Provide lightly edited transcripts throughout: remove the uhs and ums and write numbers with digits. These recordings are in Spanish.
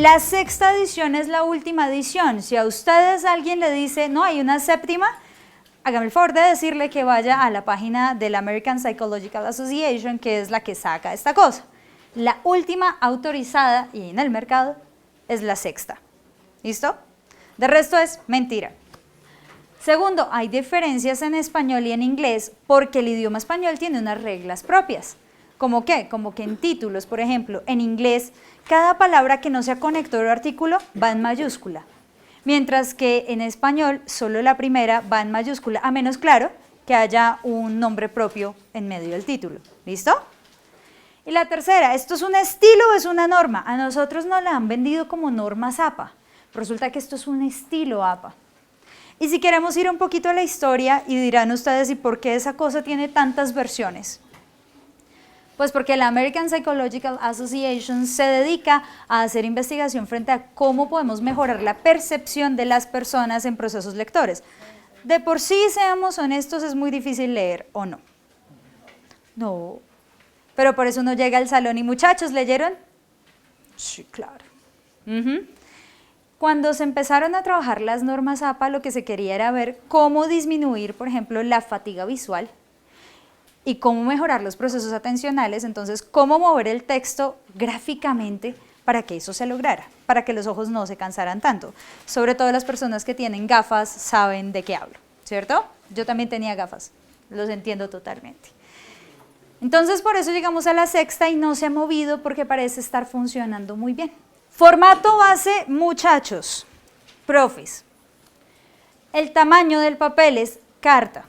La sexta edición es la última edición. Si a ustedes alguien le dice, no, hay una séptima, hágame el favor de decirle que vaya a la página de la American Psychological Association, que es la que saca esta cosa. La última autorizada y en el mercado es la sexta. ¿Listo? De resto es mentira. Segundo, hay diferencias en español y en inglés porque el idioma español tiene unas reglas propias. ¿Cómo qué? Como que en títulos, por ejemplo, en inglés, cada palabra que no sea conector o artículo va en mayúscula. Mientras que en español, solo la primera va en mayúscula, a menos, claro, que haya un nombre propio en medio del título. ¿Listo? Y la tercera, ¿esto es un estilo o es una norma? A nosotros nos la han vendido como normas APA. Resulta que esto es un estilo APA. Y si queremos ir un poquito a la historia, y dirán ustedes, ¿y por qué esa cosa tiene tantas versiones? Pues porque la American Psychological Association se dedica a hacer investigación frente a cómo podemos mejorar la percepción de las personas en procesos lectores. De por sí, seamos honestos, es muy difícil leer, ¿o no? No. Pero por eso uno llega al salón y muchachos, ¿leyeron? Sí, claro. Cuando se empezaron a trabajar las normas APA, lo que se quería era ver cómo disminuir, por ejemplo, la fatiga visual y cómo mejorar los procesos atencionales, entonces cómo mover el texto gráficamente para que eso se lograra, para que los ojos no se cansaran tanto. Sobre todo las personas que tienen gafas saben de qué hablo, ¿cierto? Yo también tenía gafas, los entiendo totalmente. Entonces por eso llegamos a la sexta y no se ha movido porque parece estar funcionando muy bien. Formato base, muchachos, profes. El tamaño del papel es carta.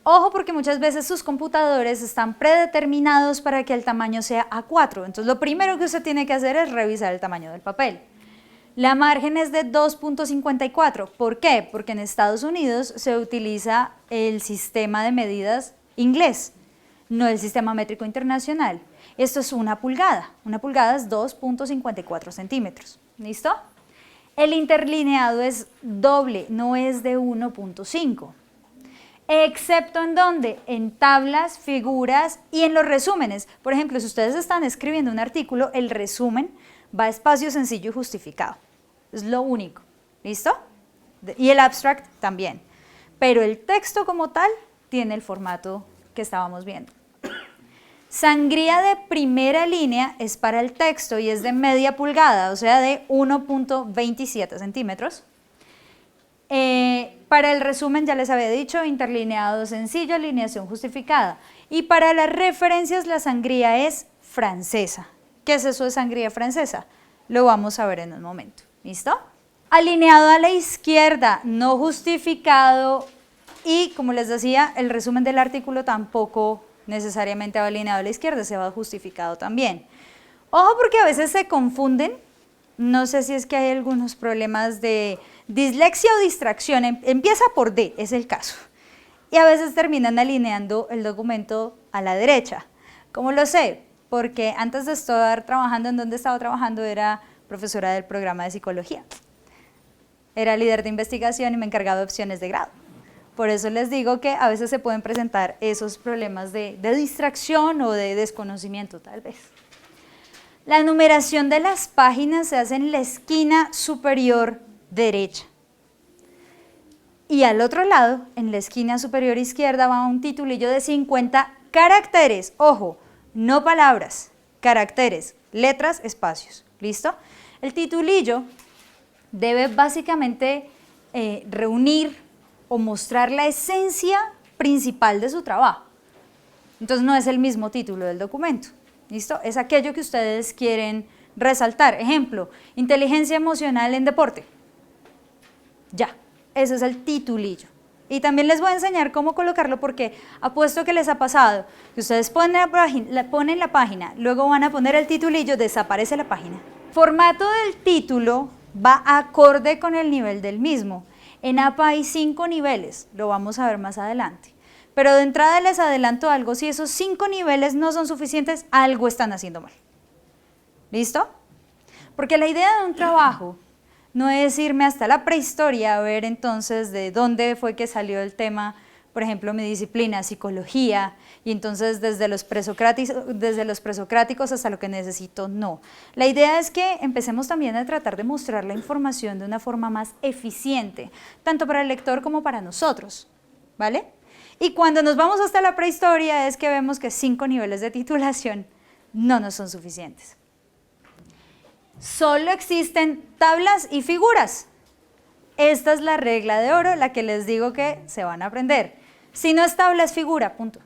Ojo porque muchas veces sus computadores están predeterminados para que el tamaño sea A4. Entonces lo primero que usted tiene que hacer es revisar el tamaño del papel. La margen es de 2.54. ¿Por qué? Porque en Estados Unidos se utiliza el sistema de medidas inglés, no el sistema métrico internacional. Esto es una pulgada. Una pulgada es 2.54 centímetros. ¿Listo? El interlineado es doble, no es de 1.5. Excepto en dónde, en tablas, figuras y en los resúmenes. Por ejemplo, si ustedes están escribiendo un artículo, el resumen va a espacio sencillo y justificado. Es lo único. ¿Listo? Y el abstract también. Pero el texto como tal tiene el formato que estábamos viendo. Sangría de primera línea es para el texto y es de media pulgada, o sea de 1.27 centímetros. Para el resumen ya les había dicho, interlineado sencillo, alineación justificada. Y para las referencias la sangría es francesa. ¿Qué es eso de sangría francesa? Lo vamos a ver en un momento. ¿Listo? Alineado a la izquierda, no justificado y como les decía, el resumen del artículo tampoco necesariamente va alineado a la izquierda, se va justificado también. Ojo porque a veces se confunden, no sé si es que hay algunos problemas de dislexia o distracción, empieza por D, es el caso, y a veces terminan alineando el documento a la derecha. ¿Cómo lo sé? Porque antes de estar trabajando en donde estaba trabajando era profesora del programa de psicología, era líder de investigación y me encargaba de opciones de grado. Por eso les digo que a veces se pueden presentar esos problemas de distracción o de desconocimiento tal vez. La numeración de las páginas se hace en la esquina superior derecha. Y al otro lado, en la esquina superior izquierda, va un titulillo de 50 caracteres. Ojo, no palabras, caracteres, letras, espacios. ¿Listo? El titulillo debe básicamente reunir o mostrar la esencia principal de su trabajo. Entonces no es el mismo título del documento, ¿listo? Es aquello que ustedes quieren resaltar. Ejemplo, inteligencia emocional en deporte. Ya, ese es el titulillo. Y también les voy a enseñar cómo colocarlo porque apuesto que les ha pasado que ustedes ponen la página, luego van a poner el titulillo, desaparece la página. Formato del título va acorde con el nivel del mismo. En APA hay 5 niveles, lo vamos a ver más adelante. Pero de entrada les adelanto algo, si esos 5 niveles no son suficientes, algo están haciendo mal. ¿Listo? Porque la idea de un trabajo no es irme hasta la prehistoria a ver entonces de dónde fue que salió el tema, por ejemplo, mi disciplina, psicología, y entonces desde los presocráticos hasta lo que necesito, no. La idea es que empecemos también a tratar de mostrar la información de una forma más eficiente, tanto para el lector como para nosotros, ¿vale? Y cuando nos vamos hasta la prehistoria es que vemos que 5 niveles de titulación no nos son suficientes. Solo existen tablas y figuras. Esta es la regla de oro, la que les digo que se van a aprender. Si no es tabla, es figura, punto.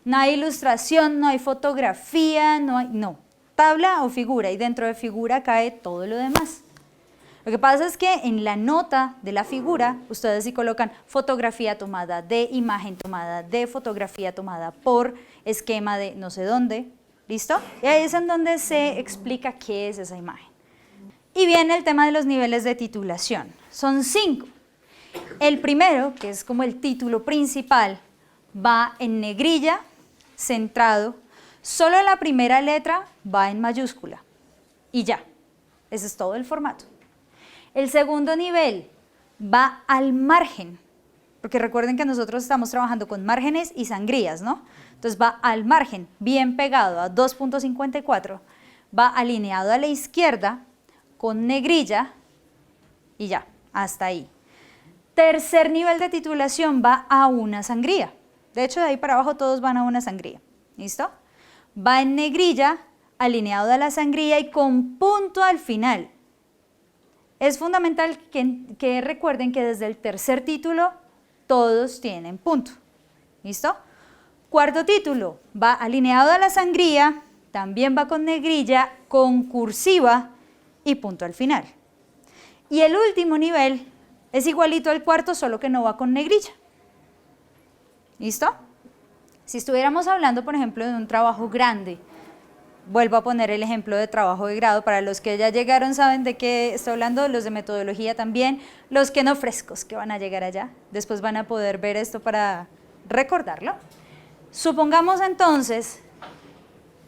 No hay ilustración, no hay fotografía, no. Tabla o figura, y dentro de figura cae todo lo demás. Lo que pasa es que en la nota de la figura, ustedes sí colocan fotografía tomada de imagen tomada de fotografía tomada por esquema de no sé dónde, ¿listo? Y ahí es en donde se explica qué es esa imagen. Y viene el tema de los niveles de titulación. Son 5. El primero, que es como el título principal, va en negrilla, centrado. Solo la primera letra va en mayúscula. Y ya. Ese es todo el formato. El segundo nivel va al margen. Porque recuerden que nosotros estamos trabajando con márgenes y sangrías, ¿no? Entonces va al margen, bien pegado a 2.54. Va alineado a la izquierda, con negrilla y ya, hasta ahí. Tercer nivel de titulación va a una sangría. De hecho, de ahí para abajo todos van a una sangría. ¿Listo? Va en negrilla, alineado a la sangría y con punto al final. Es fundamental que recuerden que desde el tercer título todos tienen punto. ¿Listo? Cuarto título, va alineado a la sangría, también va con negrilla, con cursiva y punto al final. Y el último nivel es igualito al cuarto, solo que no va con negrilla. ¿Listo? Si estuviéramos hablando, por ejemplo, de un trabajo grande, vuelvo a poner el ejemplo de trabajo de grado, para los que ya llegaron saben de qué estoy hablando, los de metodología también, los que no frescos que van a llegar allá, después van a poder ver esto para recordarlo. Supongamos entonces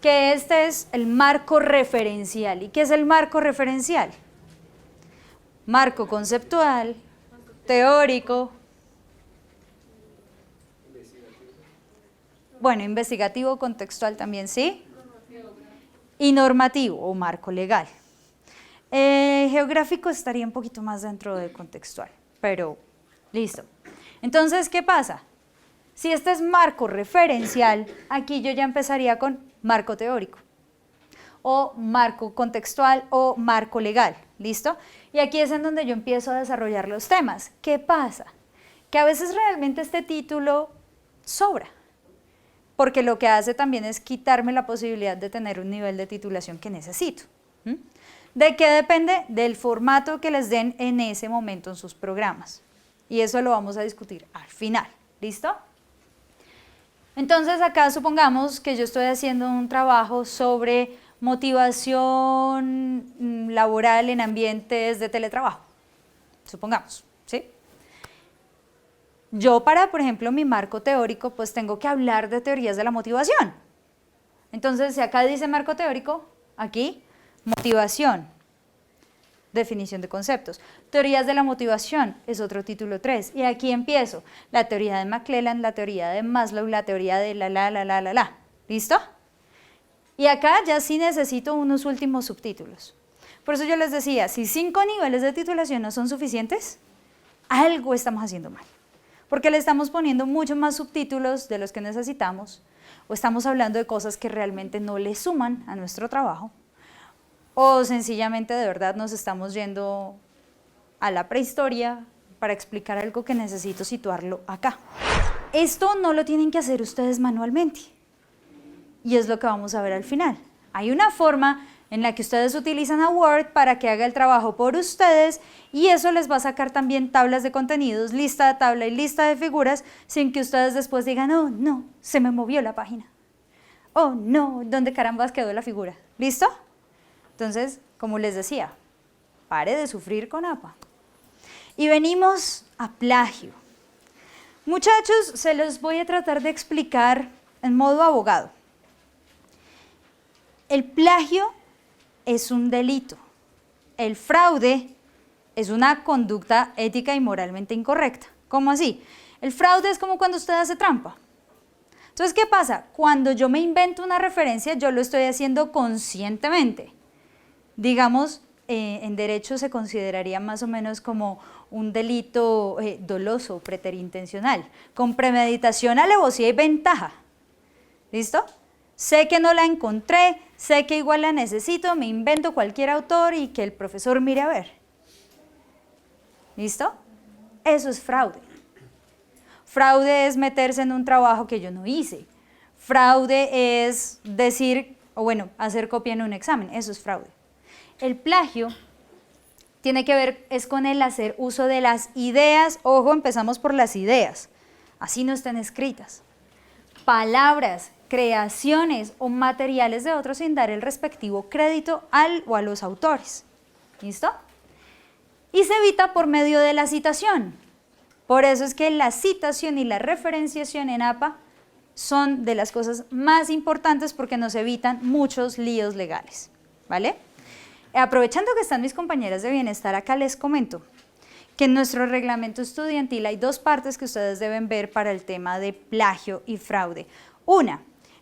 que este es el marco referencial. ¿Y qué es el marco referencial? Marco conceptual, teórico, bueno, investigativo, contextual también, ¿sí? Y normativo o marco legal. Geográfico estaría un poquito más dentro de contextual, pero listo. Entonces, ¿qué pasa? Si este es marco referencial, aquí yo ya empezaría con marco teórico, o marco contextual, o marco legal, ¿listo? Y aquí es en donde yo empiezo a desarrollar los temas. ¿Qué pasa? Que a veces realmente este título sobra, porque lo que hace también es quitarme la posibilidad de tener un nivel de titulación que necesito. ¿De qué depende? Del formato que les den en ese momento en sus programas. Y eso lo vamos a discutir al final, ¿listo? Entonces acá supongamos que yo estoy haciendo un trabajo sobre motivación laboral en ambientes de teletrabajo, supongamos, ¿sí? Yo para, por ejemplo, mi marco teórico, pues tengo que hablar de teorías de la motivación. Entonces, si acá dice marco teórico, aquí, motivación, definición de conceptos. Teorías de la motivación es otro título 3. Y aquí empiezo. La teoría de McClelland, la teoría de Maslow, la teoría de la. ¿Listo? Y acá ya sí necesito unos últimos subtítulos. Por eso yo les decía, si 5 niveles de titulación no son suficientes, algo estamos haciendo mal. Porque le estamos poniendo mucho más subtítulos de los que necesitamos, o estamos hablando de cosas que realmente no le suman a nuestro trabajo, o sencillamente de verdad nos estamos yendo a la prehistoria para explicar algo que necesito situarlo acá. Esto no lo tienen que hacer ustedes manualmente, y es lo que vamos a ver al final. Hay una forma en la que ustedes utilizan a Word para que haga el trabajo por ustedes, y eso les va a sacar también tablas de contenidos, lista de tabla y lista de figuras, sin que ustedes después digan, oh no, se me movió la página, oh no, ¿dónde carambas quedó la figura? ¿Listo? Entonces, como les decía, pare de sufrir con APA. Y venimos a plagio. Muchachos, se los voy a tratar de explicar en modo abogado. El plagio es un delito. El fraude es una conducta ética y moralmente incorrecta. ¿Cómo así? El fraude es como cuando usted hace trampa. Entonces, ¿qué pasa? Cuando yo me invento una referencia, yo lo estoy haciendo conscientemente. Digamos, en derecho se consideraría más o menos como un delito doloso, preterintencional, con premeditación, alevosía y ventaja. ¿Listo? Sé que no la encontré, sé que igual la necesito, me invento cualquier autor y que el profesor mire a ver. ¿Listo? Eso es fraude. Fraude es meterse en un trabajo que yo no hice. Fraude es decir, o bueno, hacer copia en un examen. Eso es fraude. El plagio tiene que ver es con el hacer uso de las ideas. Ojo, empezamos por las ideas. Así no están escritas. Palabras, creaciones o materiales de otros sin dar el respectivo crédito al o a los autores. ¿Listo? Y se evita por medio de la citación. Por eso es que la citación y la referenciación en APA son de las cosas más importantes porque nos evitan muchos líos legales, ¿vale? Aprovechando que están mis compañeras de bienestar, acá les comento que en nuestro reglamento estudiantil hay dos partes que ustedes deben ver para el tema de plagio y fraude. Una,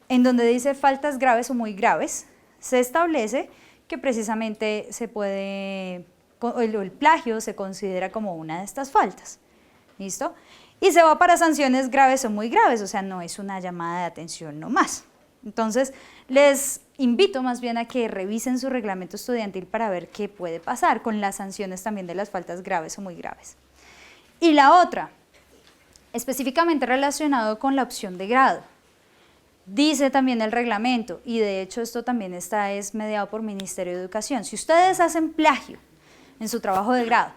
en donde dice faltas graves o muy graves, se establece que precisamente el plagio se considera como una de estas faltas. ¿Listo? Y se va para sanciones graves o muy graves, o sea, no es una llamada de atención nomás. Entonces, les invito más bien a que revisen su reglamento estudiantil para ver qué puede pasar con las sanciones también de las faltas graves o muy graves. Y la otra, específicamente relacionado con la opción de grado. Dice también el reglamento, y de hecho esto también es mediado por Ministerio de Educación. Si ustedes hacen plagio en su trabajo de grado,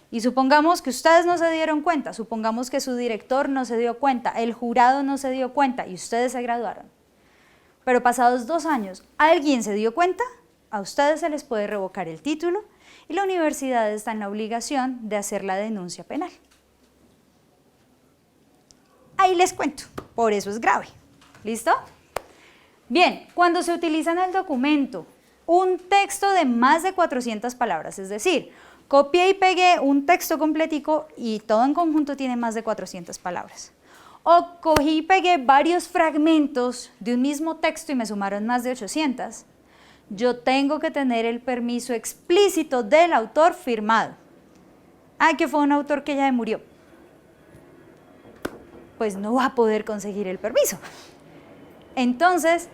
y supongamos que ustedes no se dieron cuenta, supongamos que su director no se dio cuenta, el jurado no se dio cuenta y ustedes se graduaron. Pero pasados 2 años, ¿alguien se dio cuenta? A ustedes se les puede revocar el título y la universidad está en la obligación de hacer la denuncia penal. Ahí les cuento, por eso es grave. ¿Listo? Bien, cuando se utiliza en el documento un texto de más de 400 palabras, es decir, copié y pegué un texto completico y todo en conjunto tiene más de 400 palabras. O cogí y pegué varios fragmentos de un mismo texto y me sumaron más de 800. Yo tengo que tener el permiso explícito del autor firmado. Ah, que fue un autor que ya murió. Pues no va a poder conseguir el permiso. Entonces,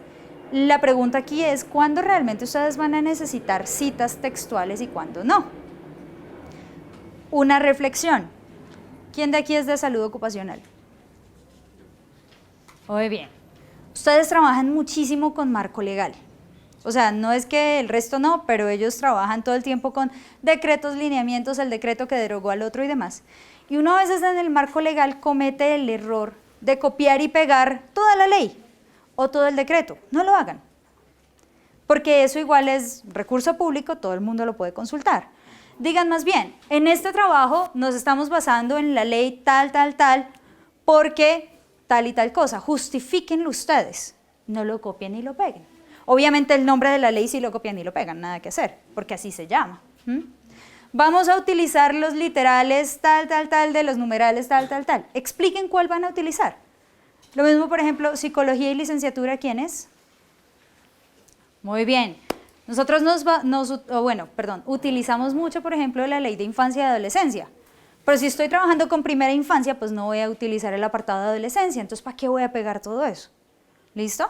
la pregunta aquí es, ¿cuándo realmente ustedes van a necesitar citas textuales y cuándo no? Una reflexión. ¿Quién de aquí es de salud ocupacional? Muy bien. Ustedes trabajan muchísimo con marco legal. O sea, no es que el resto no, pero ellos trabajan todo el tiempo con decretos, lineamientos, el decreto que derogó al otro y demás. Y uno a veces en el marco legal comete el error de copiar y pegar toda la ley o todo el decreto. No lo hagan. Porque eso igual es recurso público, todo el mundo lo puede consultar. Digan más bien, en este trabajo nos estamos basando en la ley tal, porque tal y tal cosa. Justifíquenlo ustedes, no lo copien ni lo peguen. Obviamente el nombre de la ley sí lo copian y lo pegan, nada que hacer, porque así se llama. Vamos a utilizar los literales tal, de los numerales tal. Expliquen cuál van a utilizar. Lo mismo, por ejemplo, psicología y licenciatura, ¿quién es? Muy bien. Nosotros utilizamos mucho, por ejemplo, la ley de infancia y adolescencia. Pero si estoy trabajando con primera infancia, pues no voy a utilizar el apartado de adolescencia. Entonces, ¿para qué voy a pegar todo eso? ¿Listo?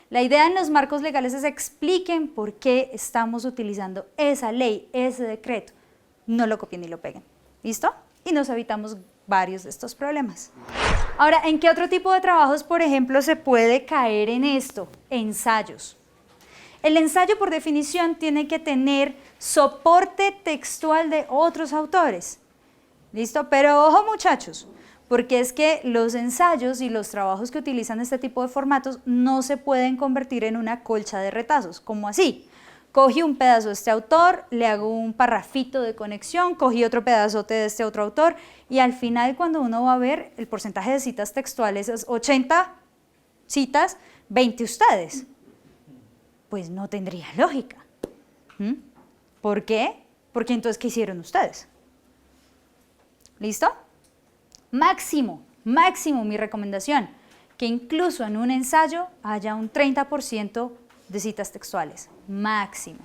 La idea en los marcos legales es expliquen por qué estamos utilizando esa ley, ese decreto. No lo copien ni lo peguen. ¿Listo? Y nos evitamos varios de estos problemas. Ahora, ¿en qué otro tipo de trabajos, por ejemplo, se puede caer en esto? Ensayos. El ensayo, por definición, tiene que tener soporte textual de otros autores. ¿Listo? Pero ojo, muchachos, porque es que los ensayos y los trabajos que utilizan este tipo de formatos no se pueden convertir en una colcha de retazos. ¿Cómo así? Cogí un pedazo de este autor, le hago un parrafito de conexión, cogí otro pedazote de este otro autor y al final, cuando uno va a ver el porcentaje de citas textuales es 80 citas, 20 ustedes. Pues no tendría lógica. ¿Por qué? Porque entonces, ¿qué hicieron ustedes? ¿Listo? Máximo, máximo mi recomendación, que incluso en un ensayo haya un 30% de citas textuales, máximo,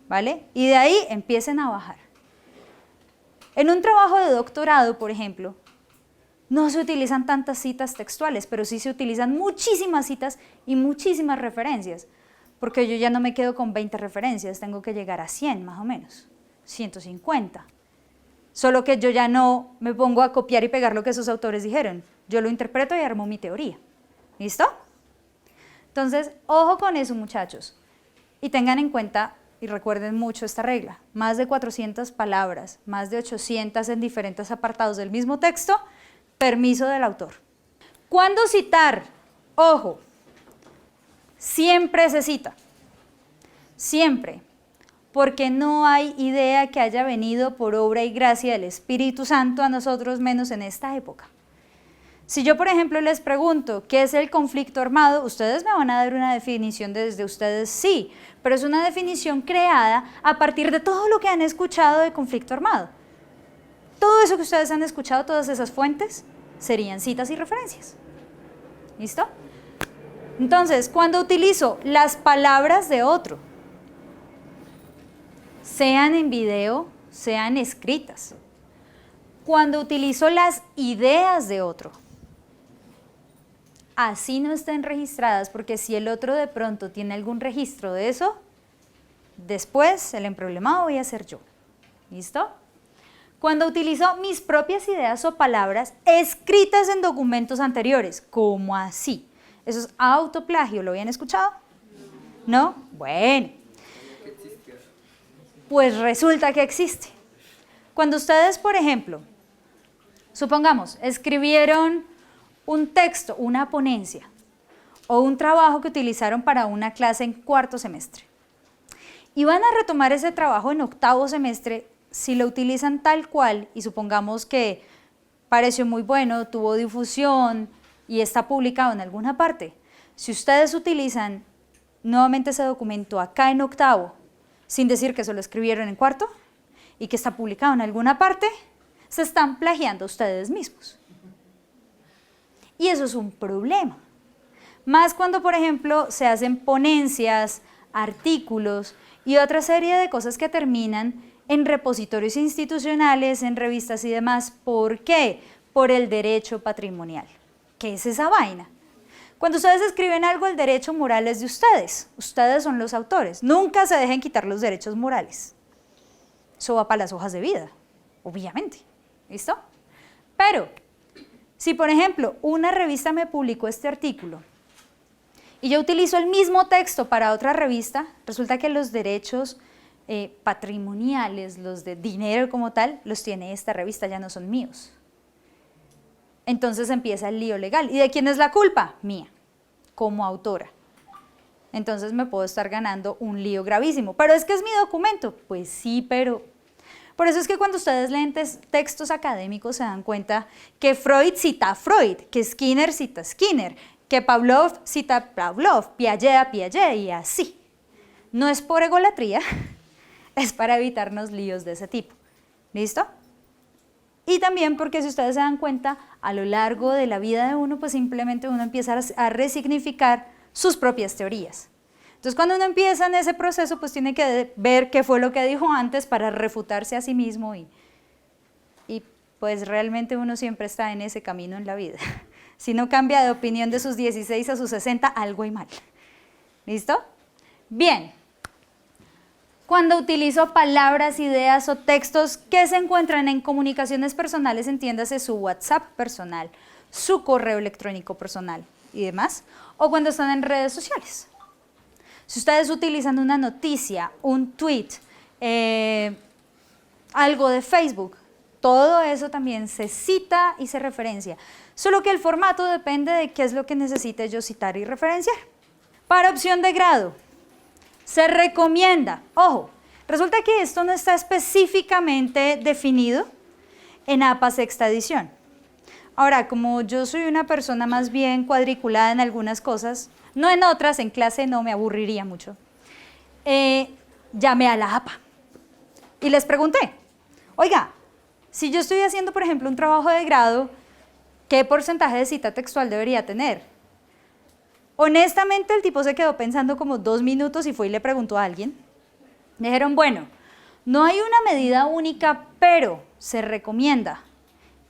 ¿vale? Y de ahí empiecen a bajar. En un trabajo de doctorado, por ejemplo, no se utilizan tantas citas textuales, pero sí se utilizan muchísimas citas y muchísimas referencias, porque yo ya no me quedo con 20 referencias, tengo que llegar a 100 más o menos, 150. Solo que yo ya no me pongo a copiar y pegar lo que esos autores dijeron, yo lo interpreto y armo mi teoría. ¿Listo? Entonces, ojo con eso, muchachos, y tengan en cuenta y recuerden mucho esta regla, más de 400 palabras, más de 800 en diferentes apartados del mismo texto, permiso del autor. ¿Cuándo citar? Ojo, siempre se cita, siempre, porque no hay idea que haya venido por obra y gracia del Espíritu Santo a nosotros menos en esta época. Si yo, por ejemplo, les pregunto qué es el conflicto armado, ustedes me van a dar una definición desde ustedes, sí, pero es una definición creada a partir de todo lo que han escuchado de conflicto armado. Todo eso que ustedes han escuchado, todas esas fuentes, serían citas y referencias. ¿Listo? Entonces, cuando utilizo las palabras de otro, sean en video, sean escritas, cuando utilizo las ideas de otro, así no estén registradas, porque si el otro de pronto tiene algún registro de eso, después el emproblemado voy a ser yo. ¿Listo? Cuando utilizo mis propias ideas o palabras escritas en documentos anteriores, ¿cómo así? ¿Eso es autoplagio? ¿Lo habían escuchado? ¿No? Bueno. Pues resulta que existe. Cuando ustedes, por ejemplo, supongamos, escribieron un texto, una ponencia o un trabajo que utilizaron para una clase en cuarto semestre y van a retomar ese trabajo en octavo semestre, si lo utilizan tal cual y supongamos que pareció muy bueno, tuvo difusión y está publicado en alguna parte, si ustedes utilizan nuevamente ese documento acá en octavo sin decir que se lo escribieron en cuarto y que está publicado en alguna parte, se están plagiando ustedes mismos. Y eso es un problema. Más cuando, por ejemplo, se hacen ponencias, artículos y otra serie de cosas que terminan en repositorios institucionales, en revistas y demás. ¿Por qué? Por el derecho patrimonial. ¿Qué es esa vaina? Cuando ustedes escriben algo, el derecho moral es de ustedes. Ustedes son los autores. Nunca se dejen quitar los derechos morales. Eso va para las hojas de vida, obviamente. ¿Listo? Pero, si por ejemplo una revista me publicó este artículo y yo utilizo el mismo texto para otra revista, resulta que los derechos patrimoniales, los de dinero como tal, los tiene esta revista, ya no son míos. Entonces empieza el lío legal. ¿Y de quién es la culpa? Mía, como autora. Entonces me puedo estar ganando un lío gravísimo. ¿Pero es que es mi documento? Pues sí, pero... Por eso es que cuando ustedes leen textos académicos se dan cuenta que Freud cita a Freud, que Skinner cita a Skinner, que Pavlov cita a Pavlov, Piaget a Piaget y así. No es por egolatría, es para evitarnos líos de ese tipo. ¿Listo? Y también porque si ustedes se dan cuenta, a lo largo de la vida de uno, pues simplemente uno empieza a resignificar sus propias teorías. Entonces, cuando uno empieza en ese proceso, pues tiene que ver qué fue lo que dijo antes para refutarse a sí mismo y pues realmente uno siempre está en ese camino en la vida. Si no cambia de opinión de sus 16 a sus 60, algo hay mal. ¿Listo? Bien. Cuando utilizo palabras, ideas o textos que se encuentran en comunicaciones personales, entiéndase su WhatsApp personal, su correo electrónico personal y demás, o cuando están en redes sociales. Si ustedes utilizan una noticia, un tweet, algo de Facebook, todo eso también se cita y se referencia. Solo que el formato depende de qué es lo que necesite yo citar y referenciar. Para opción de grado, se recomienda, ojo, resulta que esto no está específicamente definido en APA sexta edición. Ahora, como yo soy una persona más bien cuadriculada en algunas cosas, no en otras, en clase no, me aburriría mucho, llamé a la APA y les pregunté, oiga, Si yo estoy haciendo, por ejemplo, un trabajo de grado, ¿qué porcentaje de cita textual debería tener? Honestamente, el tipo se quedó pensando como 2 minutos y fue y le preguntó a alguien. Dijeron, bueno, no hay una medida única, pero se recomienda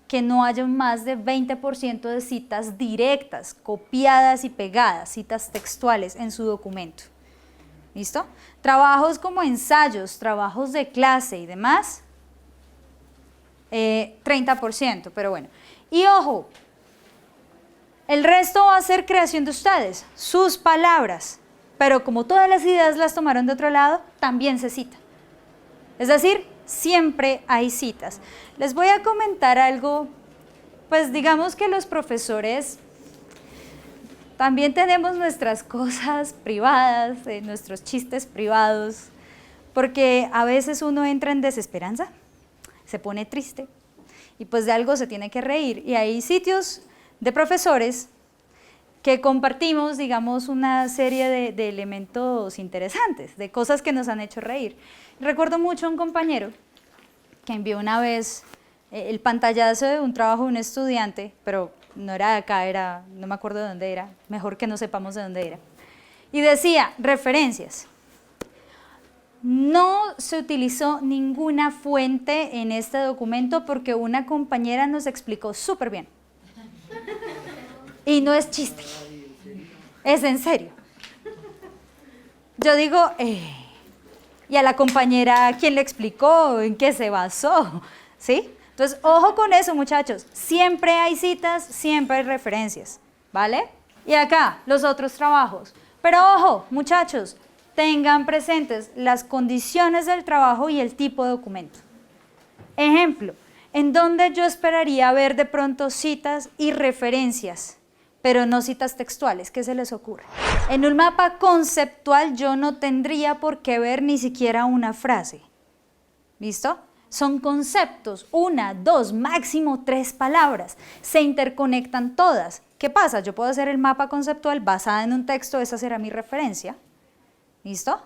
que no haya más de 20% de citas directas, copiadas y pegadas, citas textuales en su documento. ¿Listo? Trabajos como ensayos, trabajos de clase y demás, 30%, pero bueno. Y ojo, el resto va a ser creación de ustedes, sus palabras, pero como todas las ideas las tomaron de otro lado, también se cita. Es decir, siempre hay citas. Les voy a comentar algo, pues digamos que los profesores también tenemos nuestras cosas privadas, nuestros chistes privados, porque a veces uno entra en desesperanza, se pone triste y pues de algo se tiene que reír. Y hay sitios de profesores que compartimos, digamos, una serie de elementos interesantes, de cosas que nos han hecho reír. Recuerdo mucho a un compañero que envió una vez el pantallazo de un trabajo de un estudiante, pero no era de acá, era, no me acuerdo de dónde era, mejor que no sepamos de dónde era. Y decía, referencias. No se utilizó ninguna fuente en este documento porque una compañera nos explicó súper bien. Y no es chiste, es en serio. Yo digo, ¿y a la compañera quién le explicó? ¿En qué se basó? ¿Sí? Entonces, ojo con eso, muchachos. Siempre hay citas, siempre hay referencias, ¿vale? Y acá, los otros trabajos. Pero ojo, muchachos, tengan presentes las condiciones del trabajo y el tipo de documento. Ejemplo, en donde yo esperaría ver de pronto citas y referencias, pero no citas textuales. ¿Qué se les ocurre? En un mapa conceptual yo no tendría por qué ver ni siquiera una frase. ¿Listo? Son conceptos, 1, 2, máximo 3 palabras. Se interconectan todas. ¿Qué pasa? Yo puedo hacer el mapa conceptual basada en un texto, esa será mi referencia. ¿Listo?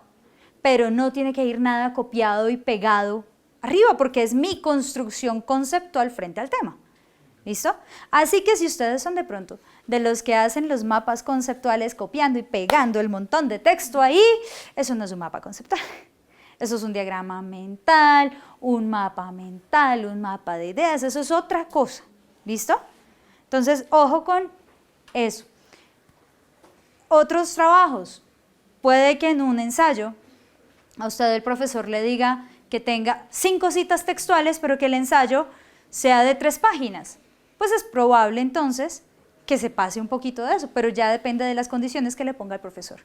Pero no tiene que ir nada copiado y pegado arriba porque es mi construcción conceptual frente al tema. ¿Listo? Así que si ustedes son de pronto de los que hacen los mapas conceptuales copiando y pegando el montón de texto ahí, eso no es un mapa conceptual. Eso es un diagrama mental, un mapa de ideas, eso es otra cosa. ¿Listo? Entonces, ojo con eso. Otros trabajos. Puede que en un ensayo a usted el profesor le diga que tenga 5 citas textuales, pero que el ensayo sea de 3 páginas. Pues es probable entonces que se pase un poquito de eso, pero ya depende de las condiciones que le ponga el profesor.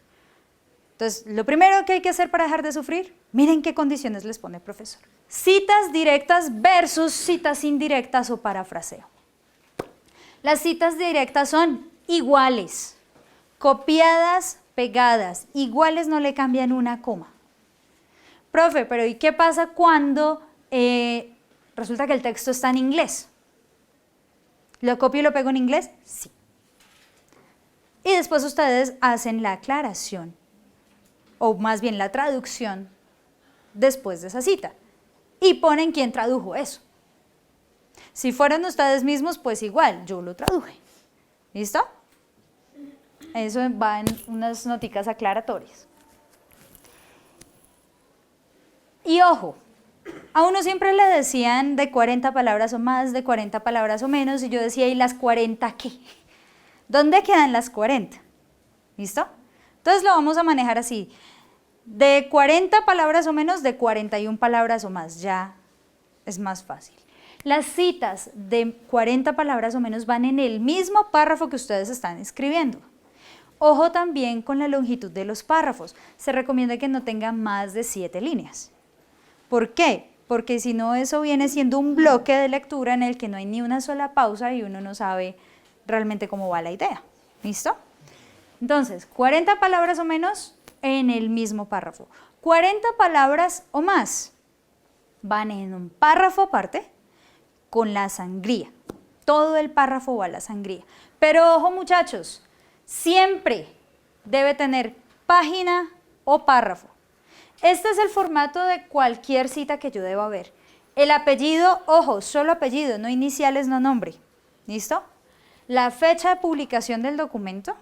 Entonces, lo primero que hay que hacer para dejar de sufrir, miren qué condiciones les pone el profesor. Citas directas versus citas indirectas o parafraseo. Las citas directas son iguales, copiadas, pegadas, iguales, no le cambian una coma. Profe, pero ¿y qué pasa cuando resulta que el texto está en inglés? ¿Lo copio y lo pego en inglés? Sí. Y después ustedes hacen la aclaración, o más bien la traducción, después de esa cita. Y ponen quién tradujo eso. Si fueron ustedes mismos, pues igual, yo lo traduje. ¿Listo? Eso va en unas noticas aclaratorias. Y ojo, a uno siempre le decían de 40 palabras o más, de 40 palabras o menos, y yo decía, ¿y las 40 qué? ¿Dónde quedan las 40? ¿Listo? Entonces lo vamos a manejar así, de 40 palabras o menos, de 41 palabras o más, ya es más fácil. Las citas de 40 palabras o menos van en el mismo párrafo que ustedes están escribiendo. Ojo también con la longitud de los párrafos, se recomienda que no tenga más de 7 líneas. ¿Por qué? Porque si no eso viene siendo un bloque de lectura en el que no hay ni una sola pausa y uno no sabe realmente cómo va la idea. ¿Listo? Entonces, 40 palabras o menos en el mismo párrafo. 40 palabras o más van en un párrafo aparte con la sangría. Todo el párrafo va a la sangría. Pero ojo muchachos, siempre debe tener página o párrafo. Este es el formato de cualquier cita que yo deba ver. El apellido, ojo, solo apellido, no iniciales, no nombre. ¿Listo? La fecha de publicación del documento.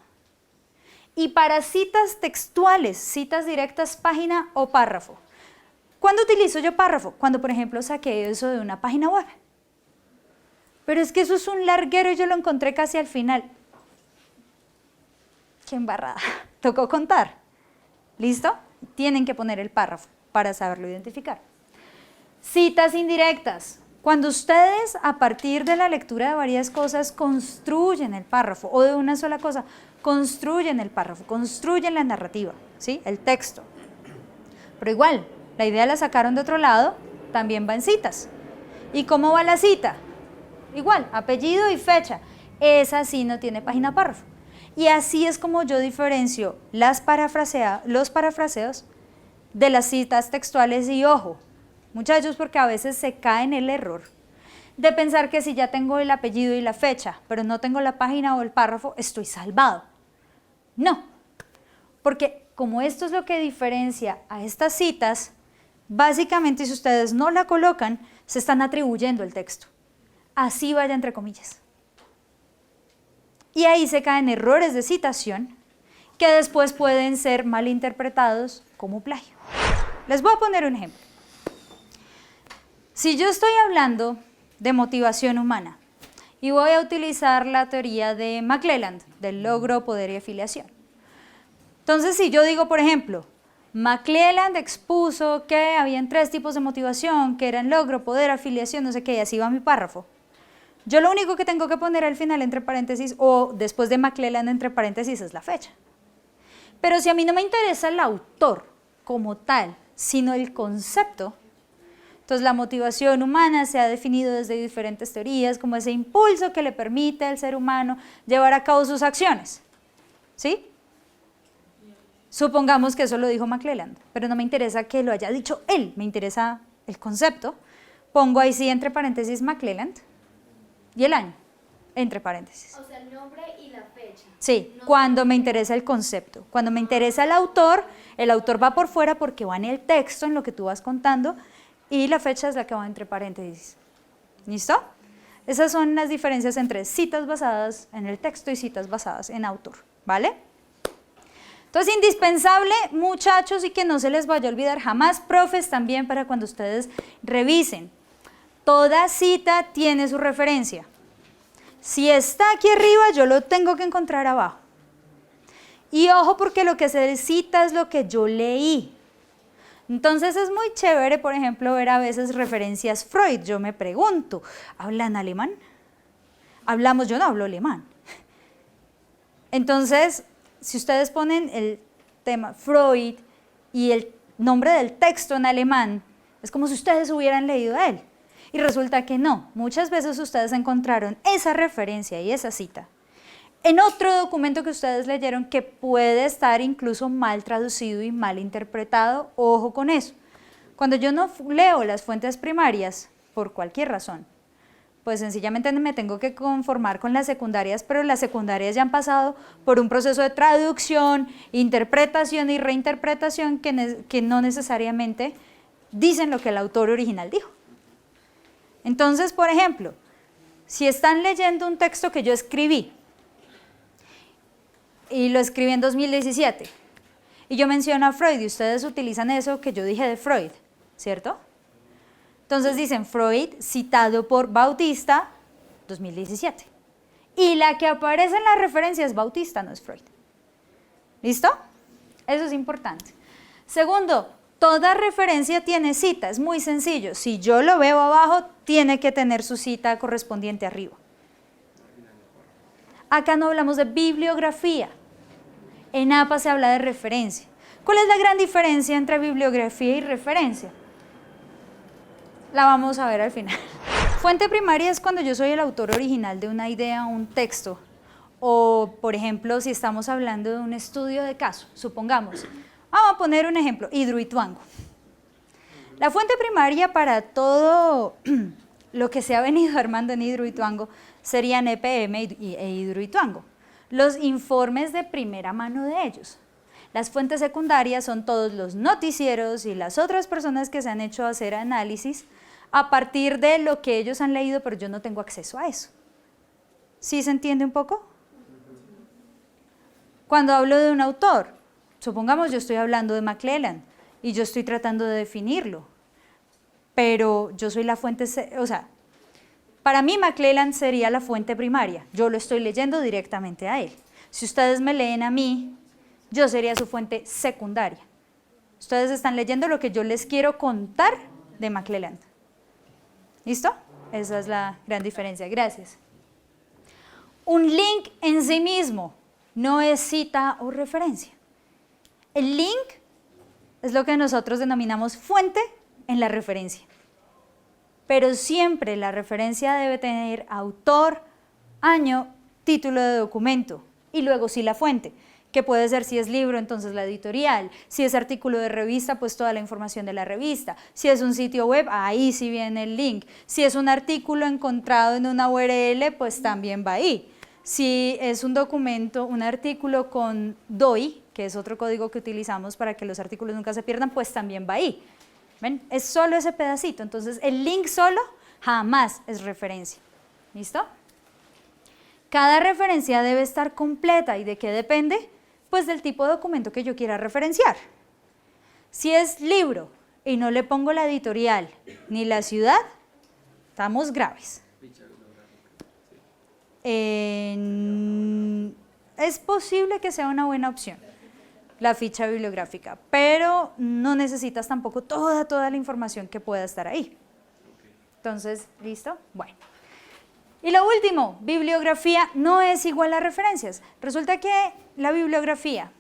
Y para citas textuales, citas directas, página o párrafo. ¿Cuándo utilizo yo párrafo? Cuando, por ejemplo, saqué eso de una página web. Pero es que eso es un larguero y yo lo encontré casi al final. ¡Qué embarrada! Tocó contar. ¿Listo? Tienen que poner el párrafo para saberlo identificar. Citas indirectas. Cuando ustedes, a partir de la lectura de varias cosas, construyen el párrafo, o de una sola cosa, construyen el párrafo, construyen la narrativa, ¿sí? El texto. Pero igual, la idea la sacaron de otro lado, también va en citas. ¿Y cómo va la cita? Igual, apellido y fecha. Esa sí no tiene página párrafo. Y así es como yo diferencio los parafraseos de las citas textuales. Y ojo, muchachos, porque a veces se cae en el error de pensar que si ya tengo el apellido y la fecha, pero no tengo la página o el párrafo, estoy salvado. No, porque como esto es lo que diferencia a estas citas, básicamente si ustedes no la colocan, se están atribuyendo el texto. Así vaya entre comillas. Y ahí se caen errores de citación que después pueden ser malinterpretados como plagio. Les voy a poner un ejemplo. Si yo estoy hablando de motivación humana y voy a utilizar la teoría de McClelland, del logro, poder y afiliación. Entonces, si yo digo, por ejemplo, McClelland expuso que habían 3 tipos de motivación, que eran logro, poder, afiliación, no sé qué, y así va mi párrafo. Yo lo único que tengo que poner al final entre paréntesis o después de McClelland entre paréntesis es la fecha. Pero si a mí no me interesa el autor como tal, sino el concepto, entonces la motivación humana se ha definido desde diferentes teorías como ese impulso que le permite al ser humano llevar a cabo sus acciones. ¿Sí? Supongamos que eso lo dijo McClelland, pero no me interesa que lo haya dicho él, me interesa el concepto. Pongo ahí sí entre paréntesis McClelland y el año, entre paréntesis. O sea, el nombre y la fecha. Sí, No cuando me interesa el concepto. Cuando me interesa el autor va por fuera porque va en el texto, en lo que tú vas contando, y la fecha es la que va entre paréntesis. ¿Listo? Esas son las diferencias entre citas basadas en el texto y citas basadas en autor, ¿vale? Entonces, indispensable, muchachos, y que no se les vaya a olvidar jamás, profes, también para cuando ustedes revisen. Toda cita tiene su referencia. Si está aquí arriba, yo lo tengo que encontrar abajo. Y ojo, porque lo que se cita es lo que yo leí. Entonces es muy chévere, por ejemplo, ver a veces referencias Freud. Yo me pregunto, ¿hablan alemán? Yo no hablo alemán. Entonces, si ustedes ponen el tema Freud y el nombre del texto en alemán, es como si ustedes hubieran leído a él. Y resulta que no, muchas veces ustedes encontraron esa referencia y esa cita en otro documento que ustedes leyeron que puede estar incluso mal traducido y mal interpretado. Ojo con eso. Cuando yo no leo las fuentes primarias, por cualquier razón, pues sencillamente me tengo que conformar con las secundarias, pero las secundarias ya han pasado por un proceso de traducción, interpretación y reinterpretación que no necesariamente dicen lo que el autor original dijo. Entonces, por ejemplo, si están leyendo un texto que yo escribí, y lo escribí en 2017, y yo menciono a Freud, y ustedes utilizan eso que yo dije de Freud, ¿cierto? Entonces dicen Freud citado por Bautista, 2017. Y la que aparece en la referencia es Bautista, no es Freud. ¿Listo? Eso es importante. Segundo, toda referencia tiene cita, es muy sencillo. Si yo lo veo abajo, tiene que tener su cita correspondiente arriba. Acá no hablamos de bibliografía. En APA se habla de referencia. ¿Cuál es la gran diferencia entre bibliografía y referencia? La vamos a ver al final. Fuente primaria es cuando yo soy el autor original de una idea o un texto. O, por ejemplo, si estamos hablando de un estudio de caso, supongamos. Vamos a poner un ejemplo, Hidroituango. La fuente primaria para todo lo que se ha venido armando en Hidroituango serían EPM e Hidroituango. Los informes de primera mano de ellos. Las fuentes secundarias son todos los noticieros y las otras personas que se han hecho hacer análisis a partir de lo que ellos han leído, pero yo no tengo acceso a eso. ¿Sí se entiende un poco? Cuando hablo de un autor, supongamos yo estoy hablando de McClellan y yo estoy tratando de definirlo, pero yo soy la fuente, o sea, para mí McClellan sería la fuente primaria, yo lo estoy leyendo directamente a él. Si ustedes me leen a mí, yo sería su fuente secundaria. Ustedes están leyendo lo que yo les quiero contar de McClellan. ¿Listo? Esa es la gran diferencia. Gracias. Un link en sí mismo no es cita o referencia. El link es lo que nosotros denominamos fuente en la referencia. Pero siempre la referencia debe tener autor, año, título de documento y luego sí la fuente, que puede ser si es libro, entonces la editorial, si es artículo de revista, pues toda la información de la revista, si es un sitio web, ahí sí viene el link, si es un artículo encontrado en una URL, pues también va ahí. Si es un documento, un artículo con DOI, que es otro código que utilizamos para que los artículos nunca se pierdan, pues también va ahí. ¿Ven? Es solo ese pedacito, entonces el link solo jamás es referencia. ¿Listo? Cada referencia debe estar completa. ¿Y de qué depende? Pues del tipo de documento que yo quiera referenciar. Si es libro y no le pongo la editorial ni la ciudad, estamos graves. Es posible que sea una buena opción la ficha bibliográfica, pero no necesitas tampoco toda la información que pueda estar ahí. Entonces, ¿listo? Bueno. Y lo último, bibliografía no es igual a referencias. Resulta que la bibliografía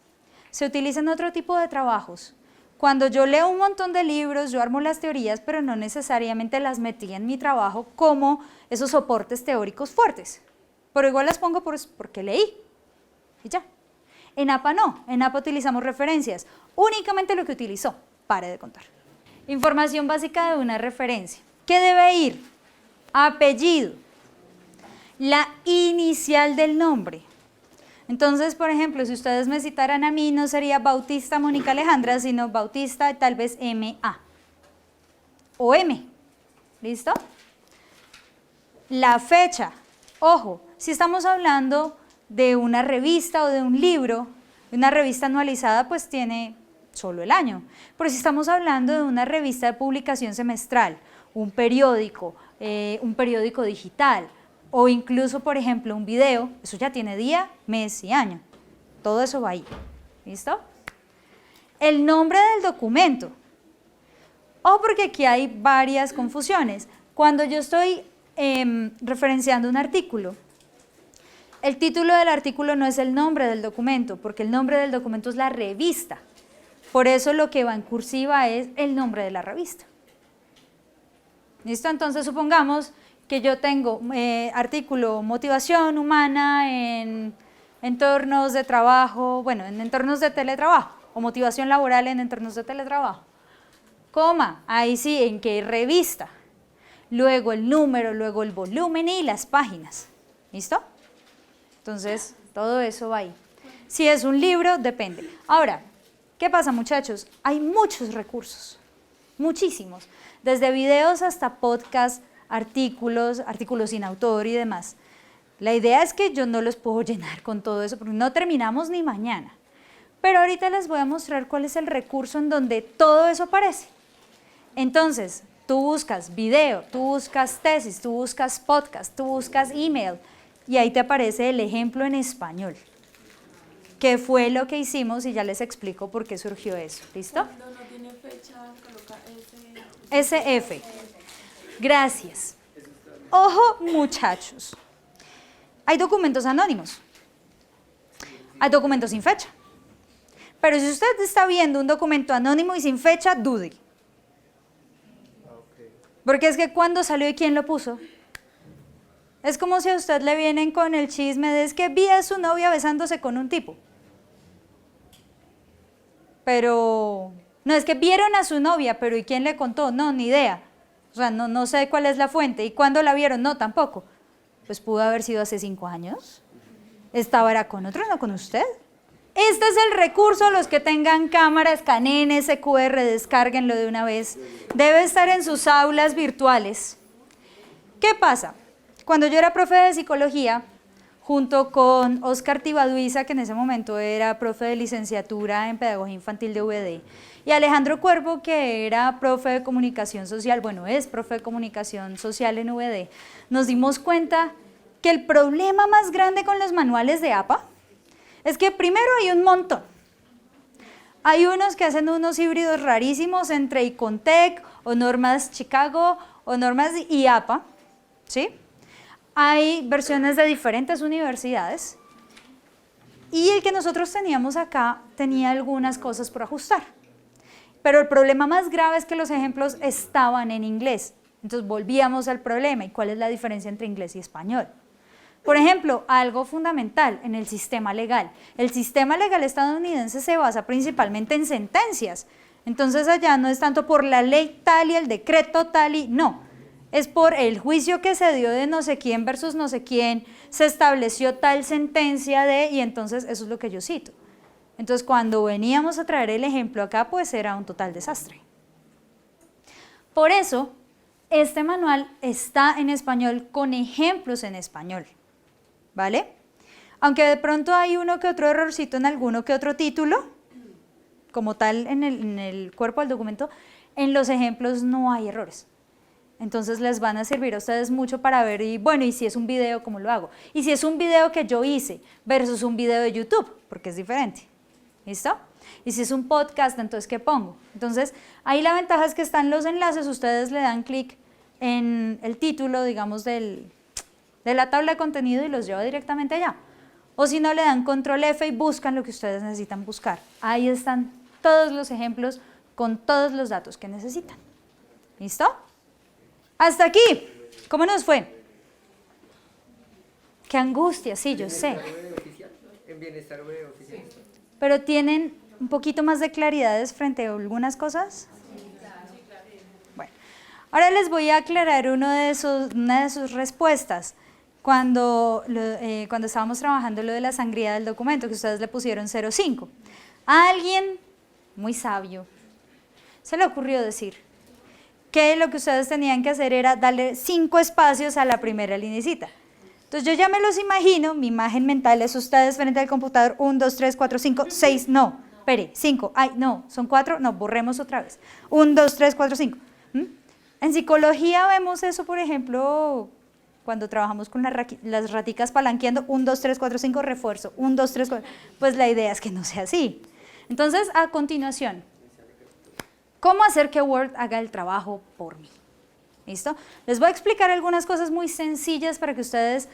se utiliza en otro tipo de trabajos. Cuando yo leo un montón de libros, yo armo las teorías, pero no necesariamente las metí en mi trabajo como esos soportes teóricos fuertes. Pero igual las pongo porque leí y ya. En APA no, en APA utilizamos referencias, únicamente lo que utilizó, pare de contar. Información básica de una referencia. ¿Qué debe ir? Apellido, la inicial del nombre. Entonces, por ejemplo, si ustedes me citaran a mí, no sería Bautista Mónica Alejandra, sino Bautista tal vez M.A. o M. ¿Listo? La fecha. Ojo, si estamos hablando de una revista o de un libro, una revista anualizada pues tiene solo el año, pero si estamos hablando de una revista de publicación semestral, un periódico digital o incluso por ejemplo un video, eso ya tiene día, mes y año, todo eso va ahí, ¿listo? El nombre del documento, porque aquí hay varias confusiones. Cuando yo estoy referenciando un artículo, el título del artículo no es el nombre del documento, porque el nombre del documento es la revista. Por eso lo que va en cursiva es el nombre de la revista. ¿Listo? Entonces supongamos que yo tengo artículo motivación humana en entornos de trabajo, bueno, en entornos de teletrabajo, o motivación laboral en entornos de teletrabajo. Coma, ahí sí, en qué revista. Luego el número, luego el volumen y las páginas. ¿Listo? Entonces, todo eso va ahí. Si es un libro, depende. Ahora, ¿qué pasa, muchachos? Hay muchos recursos, muchísimos, desde videos hasta podcasts, artículos sin autor y demás. La idea es que yo no los puedo llenar con todo eso, porque no terminamos ni mañana. Pero ahorita les voy a mostrar cuál es el recurso en donde todo eso aparece. Entonces, tú buscas video, tú buscas tesis, tú buscas podcast, tú buscas email, y ahí te aparece el ejemplo en español, que fue lo que hicimos y ya les explico por qué surgió eso. ¿Listo? Cuando no tiene fecha, coloca SF. Gracias. Ojo, muchachos. Hay documentos anónimos. Hay documentos sin fecha. Pero si usted está viendo un documento anónimo y sin fecha, dude. Porque es que ¿cuándo salió y quién lo puso? Es como si a usted le vienen con el chisme de es que vi a su novia besándose con un tipo. Pero, no, es que vieron a su novia, pero ¿y quién le contó? No, ni idea. O sea, no sé cuál es la fuente. ¿Y cuándo la vieron? No, tampoco. Pues pudo haber sido hace 5 años. Estaba era con otro, no con usted. Este es el recurso, los que tengan cámara, escaneen ese QR, descárguenlo de una vez. Debe estar en sus aulas virtuales. ¿Qué pasa? Cuando yo era profe de psicología, junto con Oscar Tibaduiza, que en ese momento era profe de licenciatura en Pedagogía Infantil de UVD, y Alejandro Cuervo, que era profe de Comunicación Social, bueno, es profe de Comunicación Social en UVD, nos dimos cuenta que el problema más grande con los manuales de APA es que primero hay un montón. Hay unos que hacen unos híbridos rarísimos entre Icontec o normas Chicago o normas y APA, ¿sí? Hay versiones de diferentes universidades y el que nosotros teníamos acá tenía algunas cosas por ajustar. Pero el problema más grave es que los ejemplos estaban en inglés. Entonces volvíamos al problema. ¿Y cuál es la diferencia entre inglés y español? Por ejemplo, algo fundamental en el sistema legal. El sistema legal estadounidense se basa principalmente en sentencias. Entonces allá no es tanto por la ley tal y el decreto tal y no. Es por el juicio que se dio de no sé quién versus no sé quién, se estableció tal sentencia de, y entonces eso es lo que yo cito. Entonces cuando veníamos a traer el ejemplo acá, pues era un total desastre. Por eso, este manual está en español con ejemplos en español, ¿vale? Aunque de pronto hay uno que otro errorcito en alguno que otro título, como tal en el cuerpo del documento, en los ejemplos no hay errores. Entonces les van a servir a ustedes mucho para ver, y bueno, y si es un video, ¿cómo lo hago? Y si es un video que yo hice versus un video de YouTube, porque es diferente, ¿listo? Y si es un podcast, entonces, ¿qué pongo? Entonces, ahí la ventaja es que están los enlaces, ustedes le dan clic en el título, digamos, de la tabla de contenido y los lleva directamente allá. O si no, le dan control F y buscan lo que ustedes necesitan buscar. Ahí están todos los ejemplos con todos los datos que necesitan. ¿Listo? Hasta aquí. ¿Cómo nos fue? Qué angustia, sí, yo sé. En bienestar web oficial. Pero tienen un poquito más de claridades frente a algunas cosas. Bueno, ahora les voy a aclarar una de sus respuestas. Cuando estábamos trabajando lo de la sangría del documento, que ustedes le pusieron 0,5. A alguien muy sabio se le ocurrió decir que lo que ustedes tenían que hacer era darle 5 espacios a la primera linecita. Entonces yo ya me los imagino, mi imagen mental es ustedes frente al computador, 1, 2, 3, 4, 5, 6, no, espere, 5, ay, no, son 4, no, borremos otra vez, 1, 2, 3, 4, 5. En psicología vemos eso, por ejemplo, cuando trabajamos con las raticas palanqueando, 1, 2, 3, 4, 5, refuerzo, 1, 2, 3, 4, pues la idea es que no sea así. Entonces, a continuación, ¿cómo hacer que Word haga el trabajo por mí? ¿Listo? Les voy a explicar algunas cosas muy sencillas para que ustedes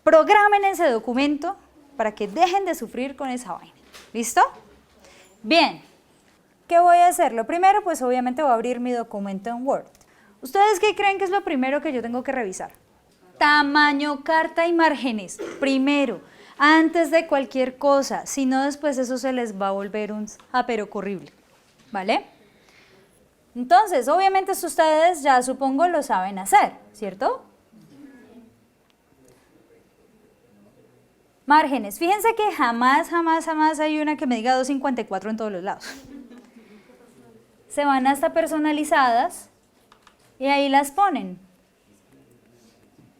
programen ese documento para que dejen de sufrir con esa vaina. ¿Listo? Bien, ¿qué voy a hacer? Lo primero, pues obviamente voy a abrir mi documento en Word. ¿Ustedes qué creen que es lo primero que yo tengo que revisar? Tamaño, carta y márgenes. Primero, antes de cualquier cosa. Si no, después eso se les va a volver un pero horrible. ¿Vale? Entonces, obviamente esto ustedes ya supongo lo saben hacer, ¿cierto? Márgenes. Fíjense que jamás hay una que me diga 254 en todos los lados. Se van hasta personalizadas y ahí las ponen.